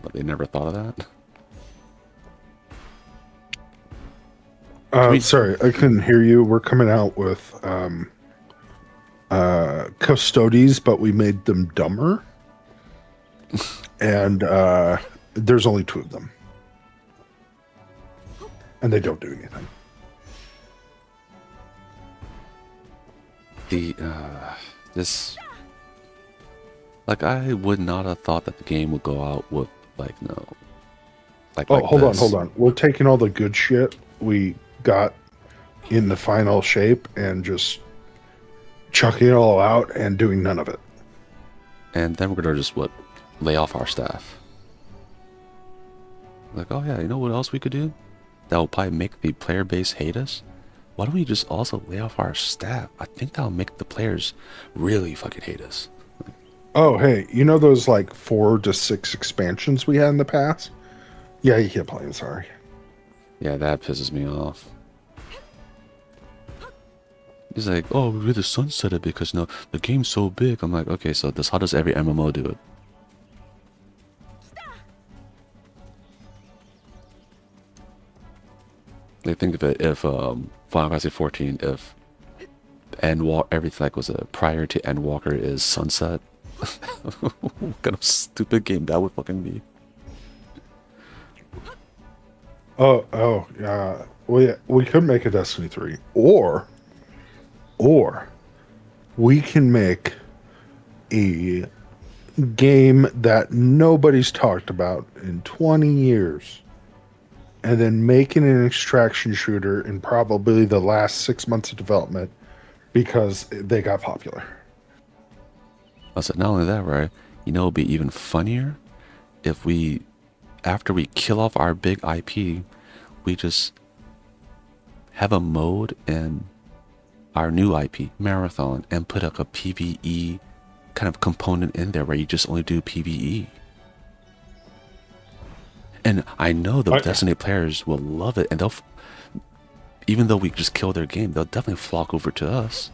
But they never thought of that. Sorry, I couldn't hear you. We're coming out with Custodes, but we made them dumber. And there's only 2 of them. And they don't do anything. This, like, I would not have thought that the game would go out with like Hold this. on. We're taking all the good shit we got in the final shape and just chucking it all out and doing none of it. And then we're gonna just lay off our staff. Like, oh yeah, you know what else we could do? That will probably make the player base hate us. Why don't we just also lay off our staff? I think that'll make the players really fucking hate us. Oh, hey, you know those like 4 to 6 expansions we had in the past? Yeah, you can't play them, sorry. Yeah, that pisses me off. He's like, oh, we had to sunset it because the game's so big. I'm like, okay, so how does every MMO do it? Like, think of it if Final Fantasy 14, if everything like was prior to Endwalker is sunset. What kind of stupid game that would fucking be? Yeah. We could make a Destiny 3. Or we can make a game that nobody's talked about in 20 years and then making an extraction shooter in probably the last 6 months of development because they got popular. I said, not only that, right? You know, it'd be even funnier if after we kill off our big IP, we just have a mode in our new IP, Marathon, and put like a PvE kind of component in there where you just only do PvE. And I know the Destiny players will love it, and even though we just kill their game, they'll definitely flock over to us.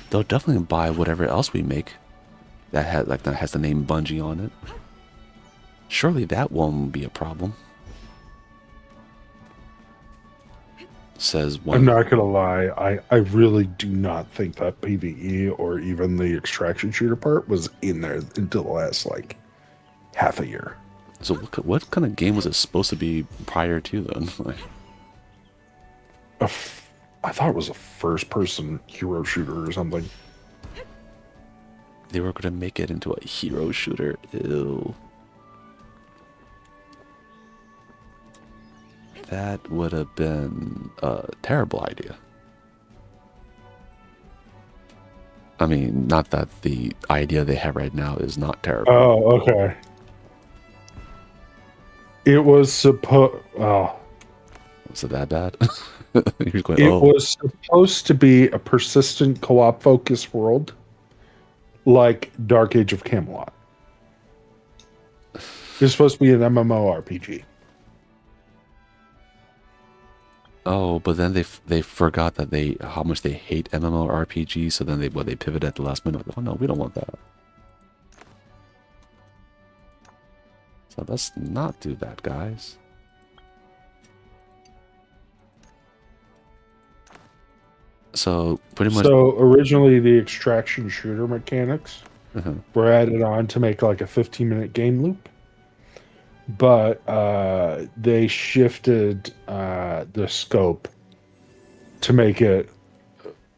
They'll definitely buy whatever else we make that has the name Bungie on it. Surely that won't be a problem. Says one. I'm not gonna lie, I really do not think that PvE or even the extraction shooter part was in there until the last like half a year. So what kind of game was it supposed to be prior to then? I thought it was a first-person hero shooter or something. They were gonna make it into a hero shooter. Ew. That would have been a terrible idea. I mean, not that the idea they have right now is not terrible. Oh, okay. It was supposed. Oh, Was it that bad? You're going, it oh. was supposed to be a persistent co-op focused world, like Dark Age of Camelot. It's supposed to be an MMORPG. Oh, but then they forgot that how much they hate MMORPGs, so then they pivot at the last minute. Oh no, we don't want that. So let's not do that, guys. So pretty much. So originally, the extraction shooter mechanics Uh-huh. were added on to make like a 15-minute game loop, but they shifted the scope to make it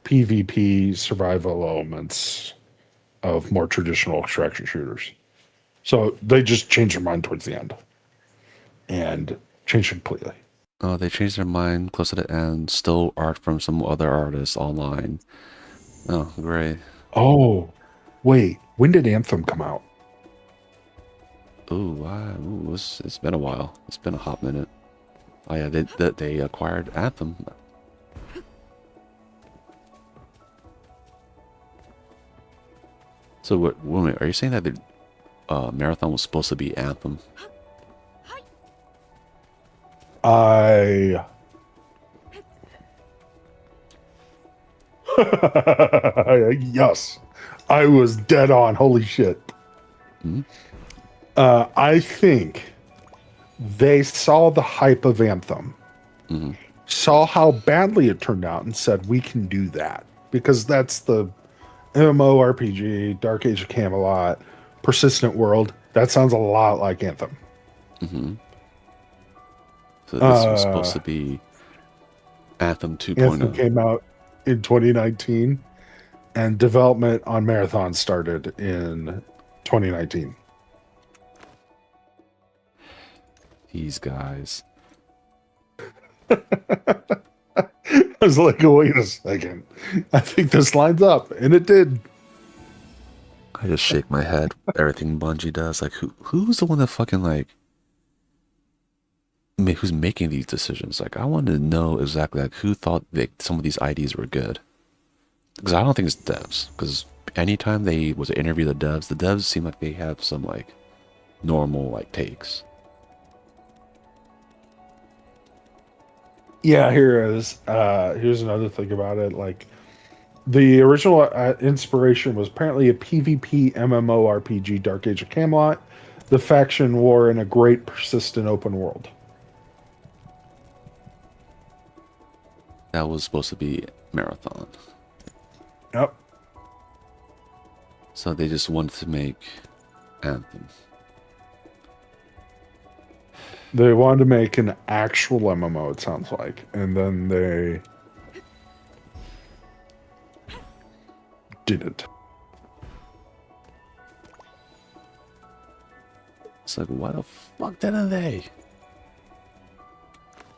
PvP survival elements of more traditional extraction shooters. So they just changed their mind towards the end and changed it completely. Oh, they changed their mind close to the end. Stole art from some other artists online. Oh, great. Oh, wait. When did Anthem come out? Ooh, wow. Ooh, it's been a while. It's been a hot minute. Oh yeah, they acquired Anthem. So wait a minute, are you saying that the Marathon was supposed to be Anthem? Yes, I was dead on. Holy shit. Hmm? I think they saw the hype of Anthem, Mm-hmm. saw how badly it turned out, and said, we can do that. Because that's the MMORPG, Dark Age of Camelot, Persistent World. That sounds a lot like Anthem. Mm-hmm. So this was supposed to be Anthem 2.0. Anthem came out in 2019, and development on Marathon started in 2019. These guys. I was like, wait a second. I think this lines up. And it did. I just shake my head. Everything Bungie does. Like, who's the one that fucking, like, who's making these decisions? Like, I want to know exactly, like, who thought that some of these ideas were good. Because I don't think it's devs. Because anytime they was to interview the devs seem like they have some, like, normal, like, takes. Yeah, here is. Here's another thing about it. Like, the original inspiration was apparently a PvP MMORPG, Dark Age of Camelot, the faction war in a great persistent open world. That was supposed to be Marathon. Yep. So they just wanted to make Anthem. They wanted to make an actual MMO, it sounds like. And then they didn't. It's like, why the fuck didn't they?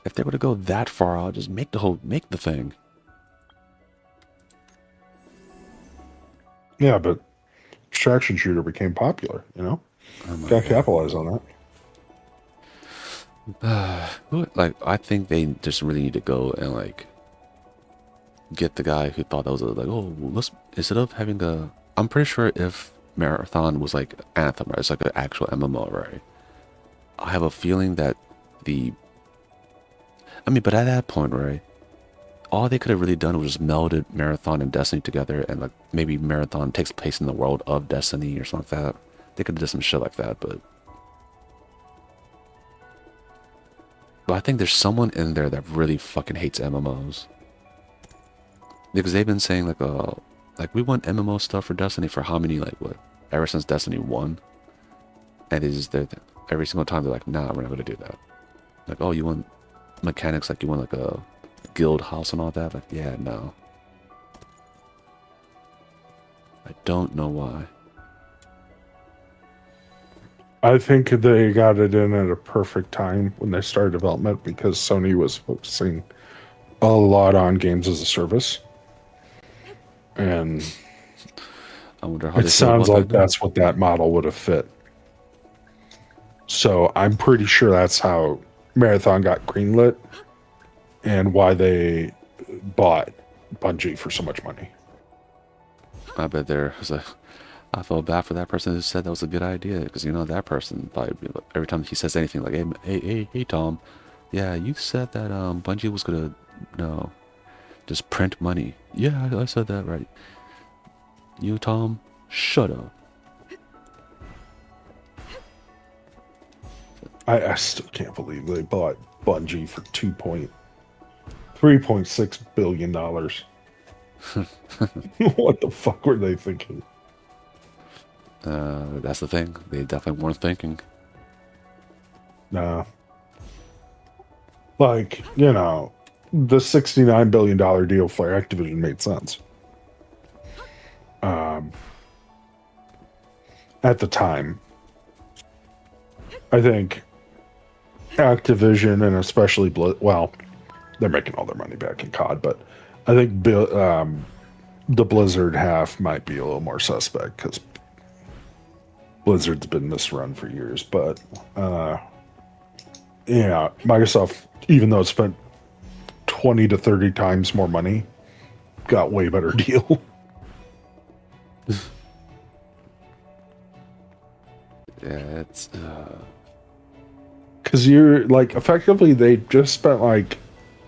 If they were to go that far, I'll just make the thing. Yeah, but extraction shooter became popular, you know? Oh my Gotta God. capitalize on that. Like, I think they just really need to go and, like, get the guy who thought that was like, oh, let's, instead of having I'm pretty sure if Marathon was like Anthem, right, it's like an actual MMO, right, I have a feeling that but at that point, right, all they could have really done was just melded Marathon and Destiny together, and, like, maybe Marathon takes place in the world of Destiny or something like that. They could have done some shit like that, but I think there's someone in there that really fucking hates MMOs. Because they've been saying, like, we want MMO stuff for Destiny for how many, like, what, ever since Destiny 1? And every single time they're like, nah, we're not going to do that. Like, oh, you want mechanics, like, you want, like, guild house and all that. Like, yeah, no. I don't know why. I think they got it in at a perfect time when they started development because Sony was focusing a lot on games as a service. And I wonder how it they feel sounds about like that now. that's what that model would have fit. So I'm pretty sure that's how Marathon got greenlit and why they bought Bungie for so much money. I bet there was a. I felt bad for that person who said that was a good idea because you know that person probably every time he says anything like, hey, Tom, yeah, you said that Bungie was gonna no, just print money. Yeah, I said that right. You, Tom, shut up. I still can't believe they bought Bungie for $3.6 billion. What the fuck were they thinking? That's the thing. They definitely weren't thinking. Nah. Like, you know, the $69 billion deal for Activision made sense. At the time, I think Activision and especially well, they're making all their money back in COD, but I think the Blizzard half might be a little more suspect because Blizzard's been misrun for years. But yeah, Microsoft, even though it spent 20 to 30 times more money, got way better deal. Yeah, it's Because you're like, effectively, they just spent like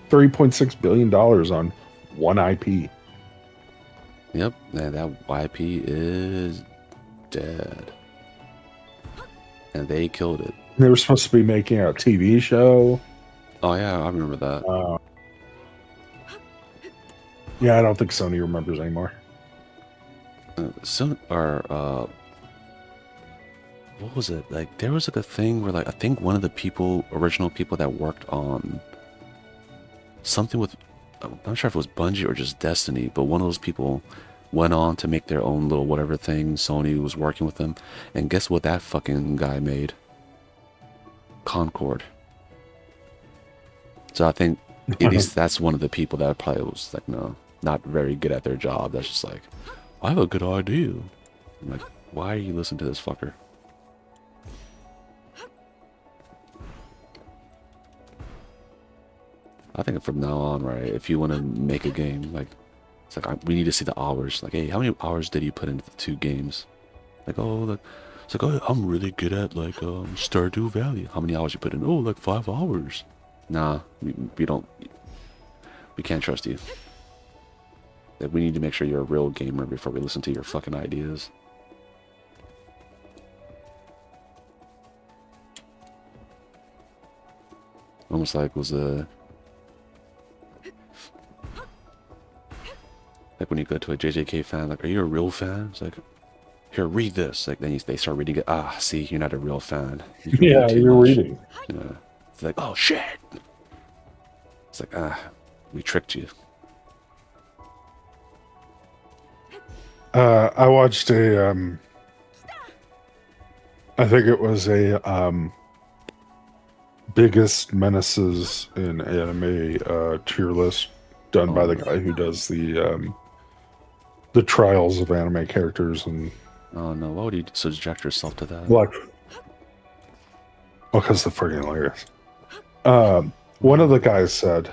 $3.6 billion on one IP. yep. That YP is dead, and they killed it. They were supposed to be making a TV show. Oh yeah, I remember that. Yeah, I don't think Sony remembers anymore. What was it? Like there was like a thing where like I think one of the original people that worked on something with, I'm not sure if it was Bungie or just Destiny, but one of those people went on to make their own little whatever thing. Sony was working with them, and guess what that fucking guy made? Concord. So I think at least that's one of the people that probably was like, no, not very good at their job. That's just like, I have a good idea. I'm like, why are you listening to this fucker? I think from now on, right, if you want to make a game, like, it's like, we need to see the hours. Like, hey, how many hours did you put into the 2 games? Like, oh, like, it's like, oh, I'm really good at, like, Stardew Valley. How many hours you put in? Oh, like 5 hours. Nah, we don't, we can't trust you. Like, we need to make sure you're a real gamer before we listen to your fucking ideas. Almost like was a... Like when you go to a JJK fan, like, are you a real fan? It's like, here, read this. Like, then they start reading it. Ah, see, you're not a real fan. Yeah, you're reading. Yeah. It's like, oh, shit. It's like, we tricked you. I watched a, I think it was a, biggest menaces in anime, tier list done by the guy who does the trials of anime characters and. Oh no! Why would you subject yourself to that? What? Well, because they're freaking hilarious. One of the guys said,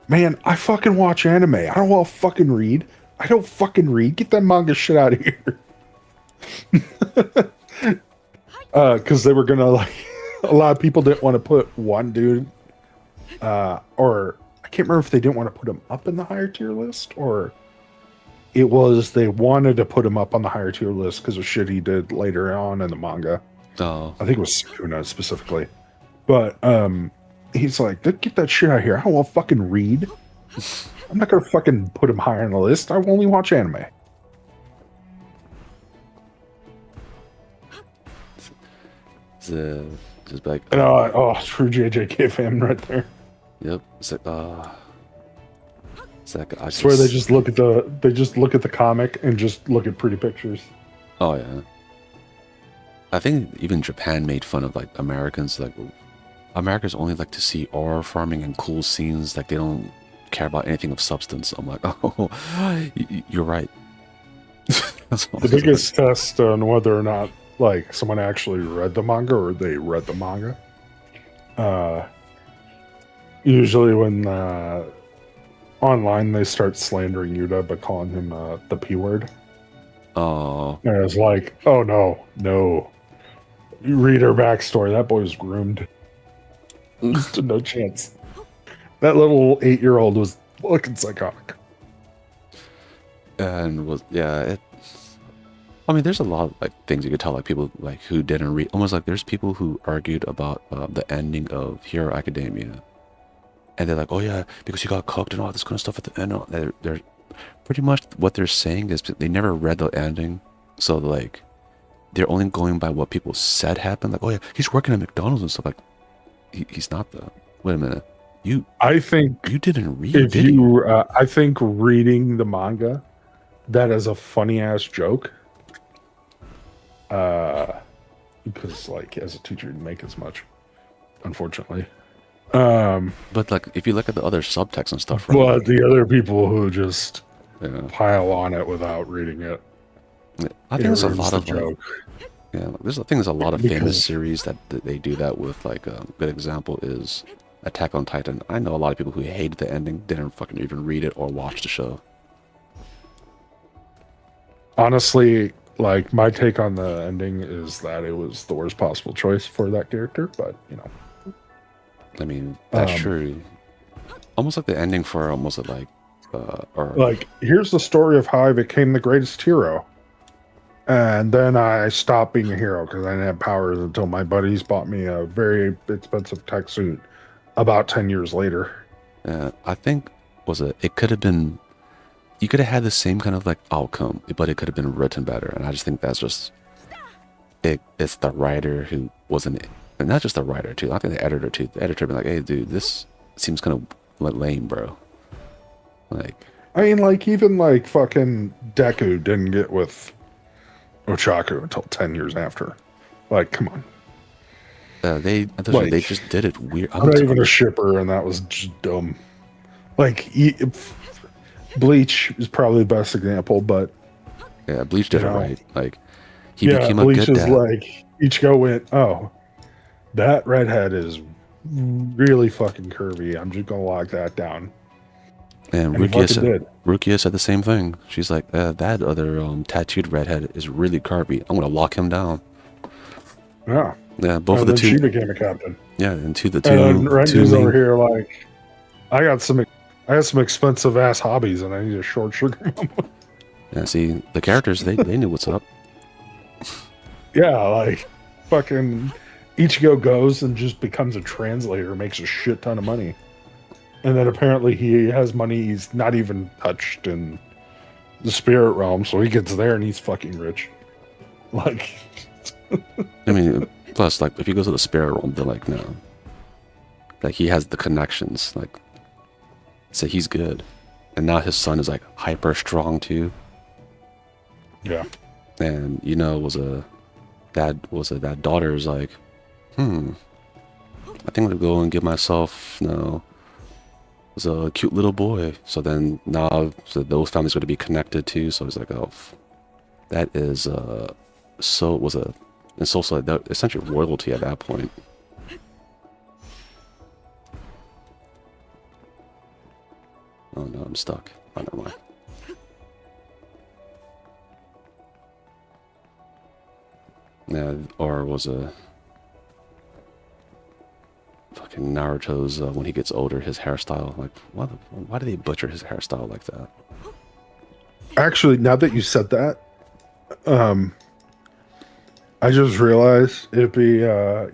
"Man, I fucking watch anime. I don't want to fucking read. I don't fucking read. Get that manga shit out of here." Because they were gonna like, a lot of people didn't want to put one dude, or I can't remember if they didn't want to put him up in the higher tier list or. It was they wanted to put him up on the higher tier list because of shit he did later on in the manga. Oh. I think it was Sukuna specifically. But he's like, get that shit out of here. I don't want to fucking read. I'm not going to fucking put him higher on the list. I only watch anime. It's just like... And, true JJK fan right there. Yep. It's like, It's like I Swear they just. just look at the comic and just look at pretty pictures. Oh yeah. I think even Japan made fun of like Americans. Like Americans only like to see ore farming and cool scenes. Like they don't care about anything of substance. I'm like, oh, you're right. That's what The I was like. biggest test on whether or not like someone actually read the manga or they read the manga. Uh, Usually when online they start slandering Yuta by calling him the P word. Oh, And it's like, oh no, no. You read her backstory. That boy was groomed. Just no chance. That little 8-year-old was fucking psychotic. and was yeah. I mean, there's a lot of like things you could tell, like people like who didn't read. Almost like there's people who argued about the ending of Hero Academia, and they're like, "Oh yeah, because he got cooked and all this kind of stuff at the end." They're pretty much what they're saying is they never read the ending, so like they're only going by what people said happened. Like, "Oh yeah, he's working at McDonald's and stuff." Like, he's not though. Wait a minute, you I think you didn't read, if did you? you, I think reading the manga, that is a funny ass joke. Uh, because like as a teacher, you make as much, unfortunately. Um, But like, if you look at the other subtext and stuff, right? but the other people who just Yeah, pile on it without reading it, I think it there's a ruins lot the of like. joke. Yeah, I think there's a lot of famous Because series that they do that with. Like a good example is Attack on Titan. I know a lot of people who hated the ending, didn't fucking even read it or watch the show. honestly, like my take on the ending is that it was the worst possible choice for that character. But you know, I mean, that's um, true. Almost like the ending for or like here's the story of how I became the greatest hero. And then I stopped being a hero because I didn't have powers until my buddies bought me a very expensive tech suit about 10 years later. I think it could have been you could have had the same kind of like outcome, but it could have been written better. And I just think that's just it's the writer who wasn't, and not just the writer too. I think the editor too. The editor been like, "Hey, dude, this seems kind of lame, bro." Like, I mean, like, even like fucking Deku didn't get with Ochaku until 10 years after. Like, come on. they Like, just did it weird. I'm not even a shipper, and that was just dumb. Like, Bleach is probably the best example, but Yeah, Bleach did you it know, right. Like, he yeah, became a Bleach good is dad. like Ichigo went, oh, that redhead is really fucking curvy. I'm just gonna lock that down. And And he fucking did. Rukia said the same thing. She's like, that other tattooed redhead is really curvy. I'm gonna lock him down. Yeah. Yeah, both of And the then she two. became a captain. Yeah, and And then two Renji's over main. here like, I got some expensive ass hobbies and I need a short sugar mama. Yeah, see the characters they knew what's up. Yeah, like fucking Ichigo goes and just becomes a translator, makes a shit ton of money. And then apparently he has money he's not even touched in the spirit realm, so he gets there and he's fucking rich. Like, I mean, plus like if he goes to the spirit realm, they're like, no, like he has the connections. Like, so he's good. And now his son is like hyper strong too. yeah. And that daughter's like, I think I'm gonna go and give myself, was a cute little boy. So then now, so those families are going to be connected too. So it's like, oh, that is so it was a it's also like essentially royalty at that point. Oh no, I'm stuck. Oh, never mind. Yeah, or was a fucking Naruto's when he gets older, his hairstyle. Like, why do they butcher his hairstyle like that? Actually, now that you said that, I just realized it'd be a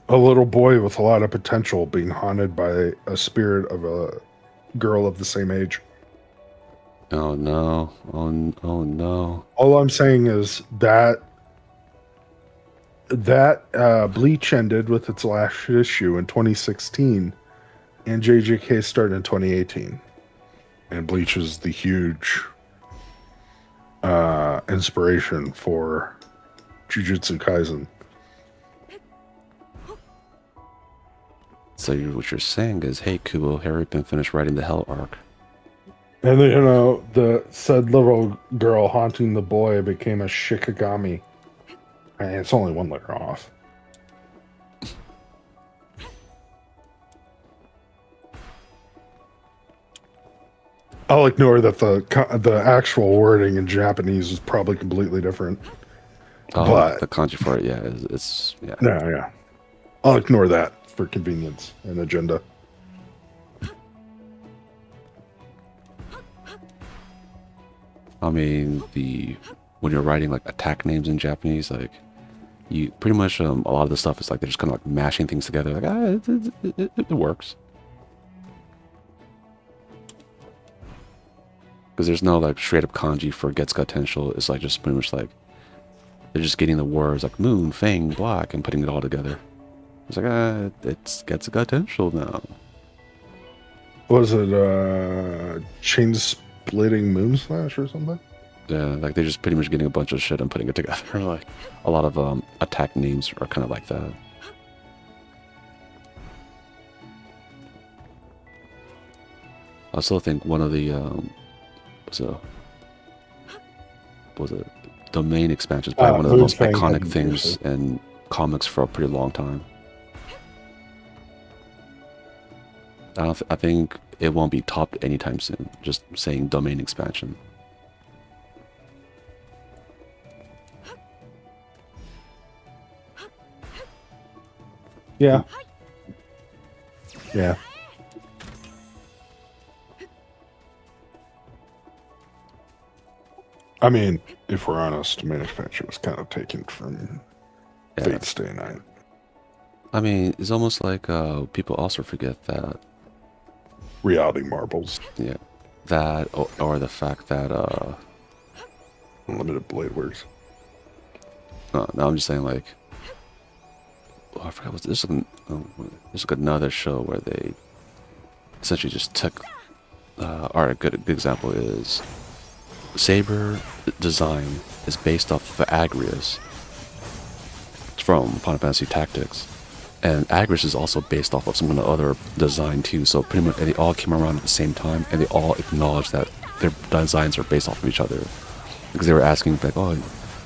a little boy with a lot of potential being haunted by a spirit of a girl of the same age. Oh no! Oh no! All I'm saying is that Bleach ended with its last issue in 2016, and JJK started in 2018. And Bleach is the huge inspiration for Jujutsu Kaisen. So what you're saying is, hey, Kubo, Harry been finished writing the Hell arc. And then, you know, the said little girl haunting the boy became a Shikigami. And it's only one letter off. I'll ignore that the actual wording in Japanese is probably completely different. Oh, But the kanji for it, yeah, it's yeah. yeah. I'll ignore that for convenience and agenda. I mean, when you're writing like attack names in Japanese, like you pretty much a lot of the stuff is like they're just kind of like mashing things together. Like it works because there's no like straight up kanji for Getsuga Tensho. It's like just pretty much like they're just getting the words like moon, fang, black, and putting it all together. It's like it's Getsuga Tensho now. Was it chain splitting moon slash or something? Yeah, like they're just pretty much getting a bunch of shit and putting it together. Like a lot of attack names are kind of like that. I still think one of the was it domain expansion is probably one of the most iconic things in comics for a pretty long time. I think it won't be topped anytime soon. Just saying domain expansion. Yeah. Yeah. I mean, if we're honest, domain expansion was kind of taken from Fate Stay Night. I mean, it's almost like people also forget that reality marbles. Yeah, that or the fact that Unlimited Blade Works. No, I'm just saying like, I forgot what there's like another show where they essentially just took. A good example is Saber design is based off of Agrius. It's from Final Fantasy Tactics. And Agrius is also based off of some other design too, so pretty much they all came around at the same time, and they all acknowledged that their designs are based off of each other. Because they were asking, like, oh,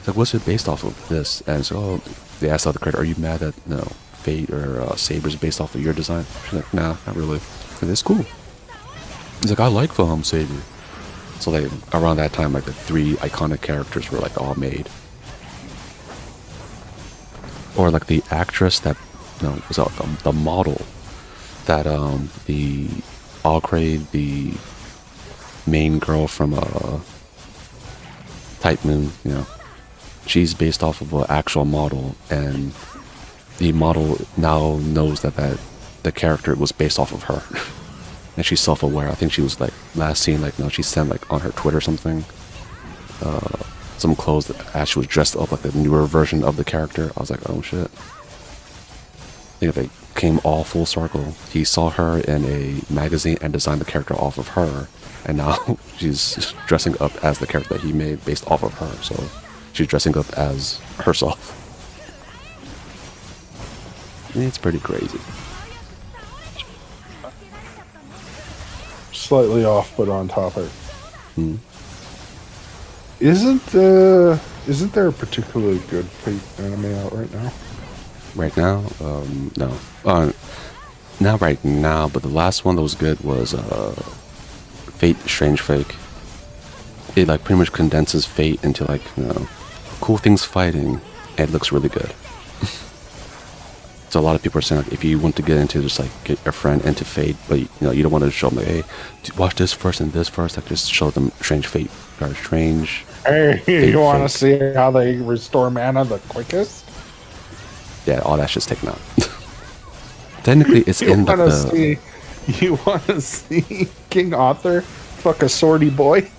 like, what's it based off of this? And so, they asked the other character, are you mad that, Fate or Saber's based off of your design? She's like, nah, not really. And it's cool. He's like, I like Saber. So they, around that time, like, the 3 iconic characters were, like, all made. Or, like, the actress that was the model that the Alcrate, the main girl from Type Moon, she's based off of an actual model, and the model now knows that the character was based off of her. And she's self-aware. I think she was like last seen she sent like on her Twitter something some clothes that actually was dressed up like the newer version of the character. I was like, oh shit. I think they came all full circle. He saw her in a magazine and designed the character off of her, and now she's dressing up as the character that he made based off of her. So she's dressing up as herself. It's pretty crazy. Slightly off, but on topic. Isn't there a particularly good Fate anime out right now? Right now, no. Not right now, but the last one that was good was Fate Strange Fake. It like pretty much condenses Fate into like cool things fighting, and it looks really good. So a lot of people are saying like if you want to get into just like get your friend into Fate, but you don't want to show them like, hey, watch this first and this first, like just show them Strange Fate or Strange. Hey, you want to see how they restore mana the quickest? Yeah, all that shit's taken out. Technically, it's in the. You want to see King Arthur fuck a swordy boy?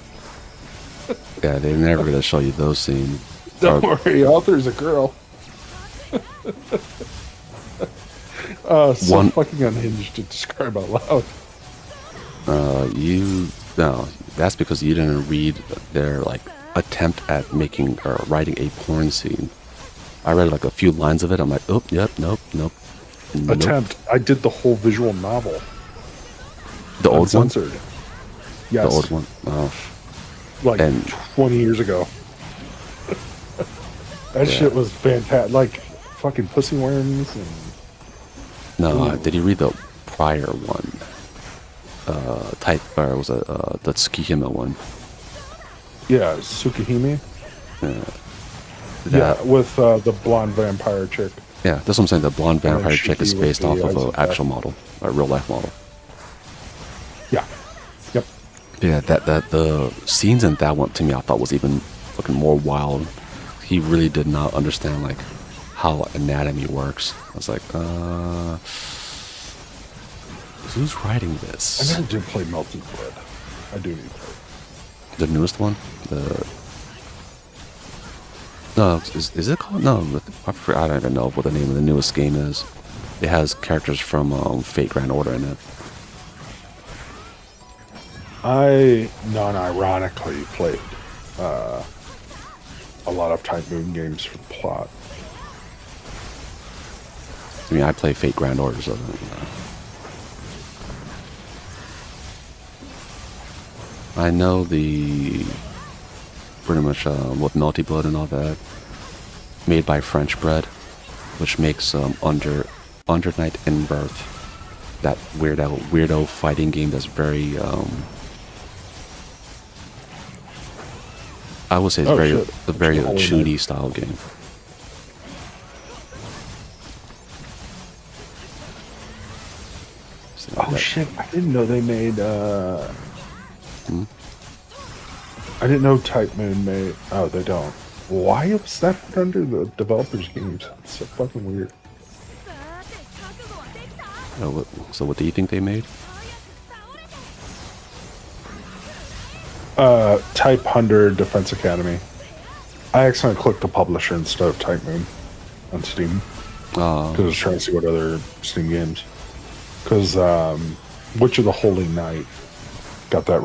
Yeah, they're never gonna show you those scenes. Don't worry, Arthur's a girl. So One, fucking unhinged to describe out loud. you no, that's because you didn't read their like attempt at making or writing a porn scene. I read like a few lines of it. I'm like, oh, yep, nope, nope, nope. Attempt. I did the whole visual novel, The old one, uncensored. the old Yes, one. Oh, like and 20 years ago. That yeah, shit was fantastic. Like fucking pussy worms and no. ooh, Did you read the prior one? Type or was it the Tsukihime one? yeah, Tsukihime. That Yeah, with the blonde vampire chick, yeah, that's what I'm saying. The blonde and then vampire chick is Shiki with based off the of eyes an of actual death. model, a real life model. Yeah, yep. Yeah, that the scenes in that one to me I thought was even fucking more wild. He really did not understand like how anatomy works. I was like, who's writing I this? never did play Melted Blood. I do need to. The newest one? The no, is it called? No, I don't even know what the name of the newest game is. It has characters from Fate Grand Order in it. I non-ironically played uh, a lot of Type Moon games for the plot. I mean, I play Fate Grand Order, so I know the pretty much with Melty Blood and all that, made by French Bread, which makes Under Night in Birth, that weirdo fighting game that's very I would say it's Oh very shit! a What's very your holy name? shooty style game. So Oh that, shit! I didn't know they made. hmm? I didn't know Type Moon made. Oh, they don't. Why was that put under the developers' games? It's so fucking weird. So what do you think they made? Type 100 Defense Academy. I accidentally clicked the publisher instead of Type Moon on Steam because I was trying to see what other Steam games. Because Witcher the Holy Knight got that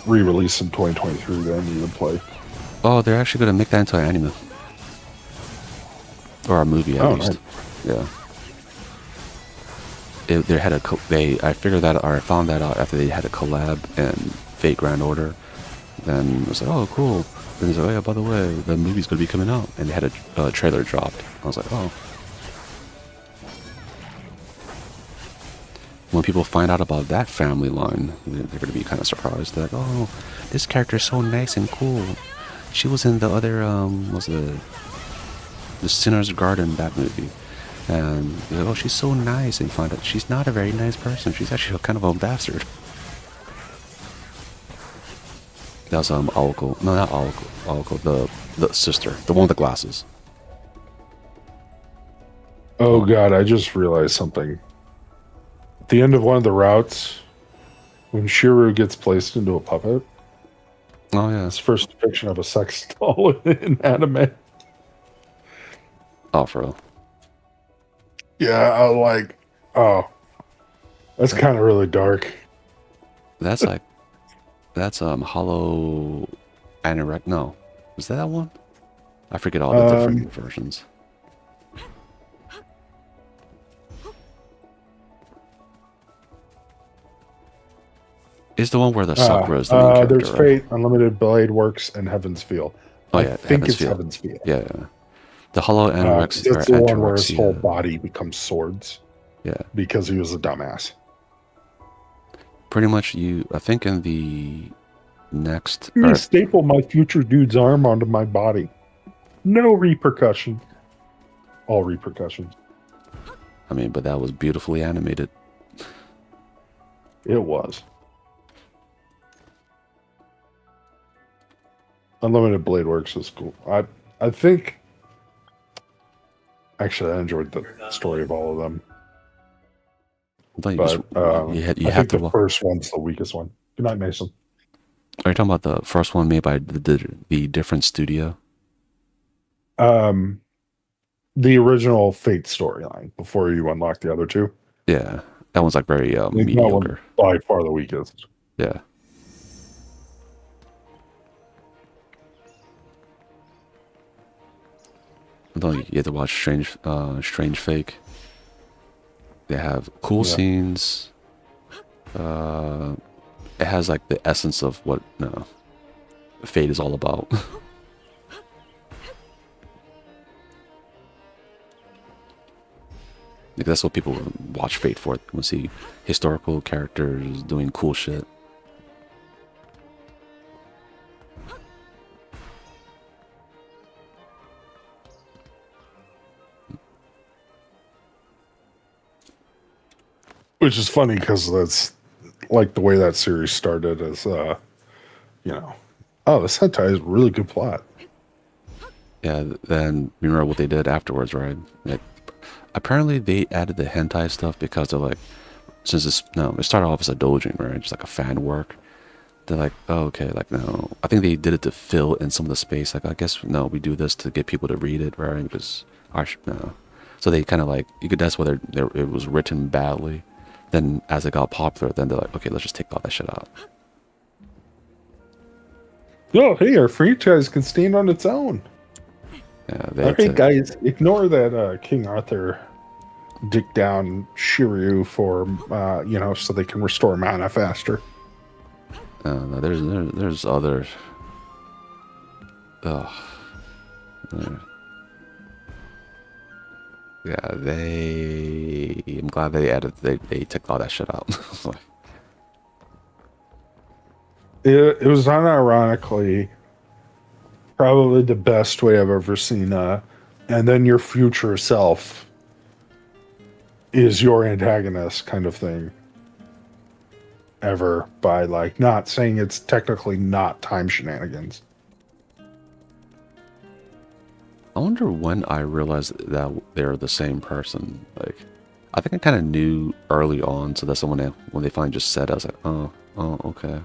re-release in 2023 that I needed to play. Oh, they're actually gonna make that into an anime or a movie at Oh, least. nice. Yeah. They had they I figured that or I found that out after they had a collab in Fate Grand Order. Then I was like, oh, cool. Then it's like, oh yeah, by the way, the movie's gonna be coming out, and they had a trailer dropped. I was like, oh. When people find out about that family line, they're gonna be kind of surprised. They're like, oh, this character's so nice and cool. She was in the other what's the Sinner's Garden, that movie. And they're like, oh, she's so nice, and you find out she's not a very nice person. She's actually kind of a bastard. That was Aoko. No, not Aoko. Aoko, the sister, the one with the glasses. Oh Oh, god, I just realized something. At the end of one of the routes, when Shiru gets placed into a puppet, oh yeah. it's the first depiction of a sex doll in anime. Oh, for real. Yeah, I was like, oh, that's That, kind of really dark. that's like that's Hollow Anorex. No, is that one? I forget all the Um, different versions. Is the one where the Sakura is the main there's character, right? Fate, Unlimited Blade Works, and Heaven's Feel. Oh I yeah, think Heaven's it's Feel. Heaven's Feel. Yeah, yeah. The Hollow Anorex or That's the one where his whole Antorexia. body becomes swords Yeah, because he was a dumbass. pretty much. I think in the next, Let me or staple my future dude's arm onto my body. No repercussion. All repercussions. I mean, but that was beautifully animated. It was. Unlimited Blade Works is cool. I think actually I enjoyed the story of all of them. I thought But you I have think to. the first one's the weakest one. Good night, Mason. Are you talking about the first one made by the different studio? Um, the original Fate storyline before you unlock the other two. Yeah, that one's like very I think that one's mediocre. by far the weakest. Yeah. Although you have to watch Strange Fake. They have cool Yeah. scenes. It has like the essence of what Fate is all about. Like, that's what people watch Fate for. When see historical characters doing cool shit. Which is funny because that's like the way that series started as, you know, oh, this hentai is a really good plot. Yeah, then remember what they did afterwards, right? Like, apparently they added the hentai stuff because they're like, since it started off as a doujin, right? Just like a fan work. They're like, oh, okay, like, no. I think they did it to fill in some of the space. Like, I guess, no, we do this to get people to read it, right? Because, no. So they kind of like, you could, that's whether it was written badly. Then as it got popular, then they're like, okay, let's just take all that shit out. Oh, hey, our franchise can stand on its own. Yeah, All right, guys, ignore that King Arthur dick down Shiryu for, so they can restore mana faster. no, there's other. Ugh. Yeah, I'm glad they took all that shit out. It was unironically probably the best way I've ever seen. And then your future self is your antagonist kind of thing ever, by like not saying it's technically not time shenanigans. I wonder when I realized that they're the same person. Like, I think I kind of knew early on, so that's when they finally just said, I was like, oh, okay.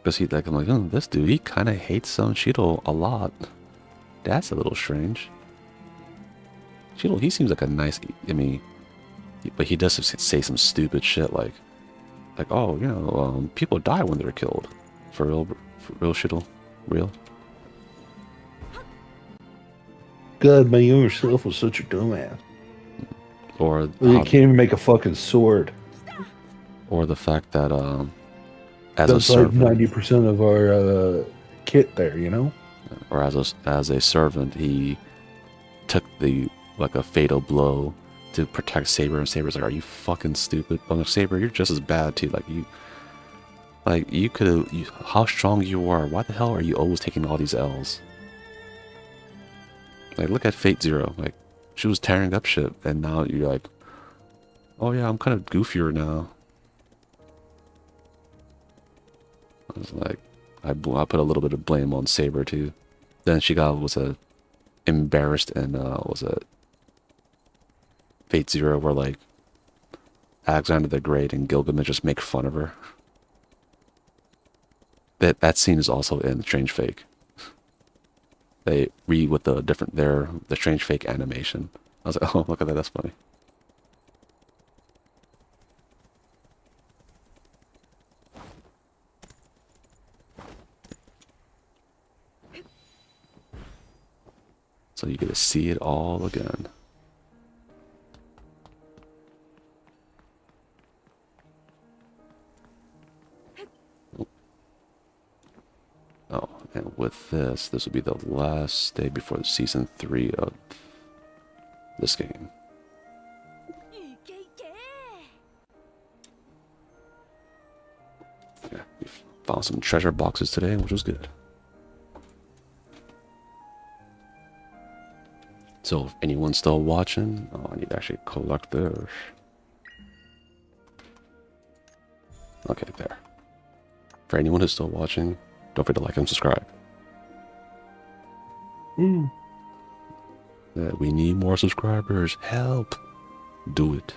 Because I'm like, oh, this dude, he kind of hates Shido a lot. That's a little strange. Shido, he seems like a nice, but he does say some stupid shit like, oh, people die when they're killed. For real, Shido, real. God, my younger self was such a dumbass. Or you can't even make a fucking sword. Or the fact that as that's a servant, like 90% of our kit there, you know. Or as a servant, he took a fatal blow to protect Saber, and Saber's like, "Are you fucking stupid?" But like, Saber, you're just as bad too. You could have. How strong you are. Why the hell are you always taking all these L's? Like, look at Fate Zero. Like, she was tearing up shit, and now you're like, oh yeah, I'm kind of goofier now. I was like, I put a little bit of blame on Saber too. Then she was embarrassed, and was a Fate Zero where like Alexander the Great and Gilgamesh just make fun of her. That scene is also in Strange Fake. They read with the Strange Fake animation. I was like, oh, look at that, that's funny. So you get to see it all again. Oh, and with this will be the last day before the season 3 of this game. Yeah, we found some treasure boxes today, which was good. So if anyone's still watching, I need to actually collect theirs. Okay, there. For anyone who's still watching, don't forget to like and subscribe. We need more subscribers. Help. Do it.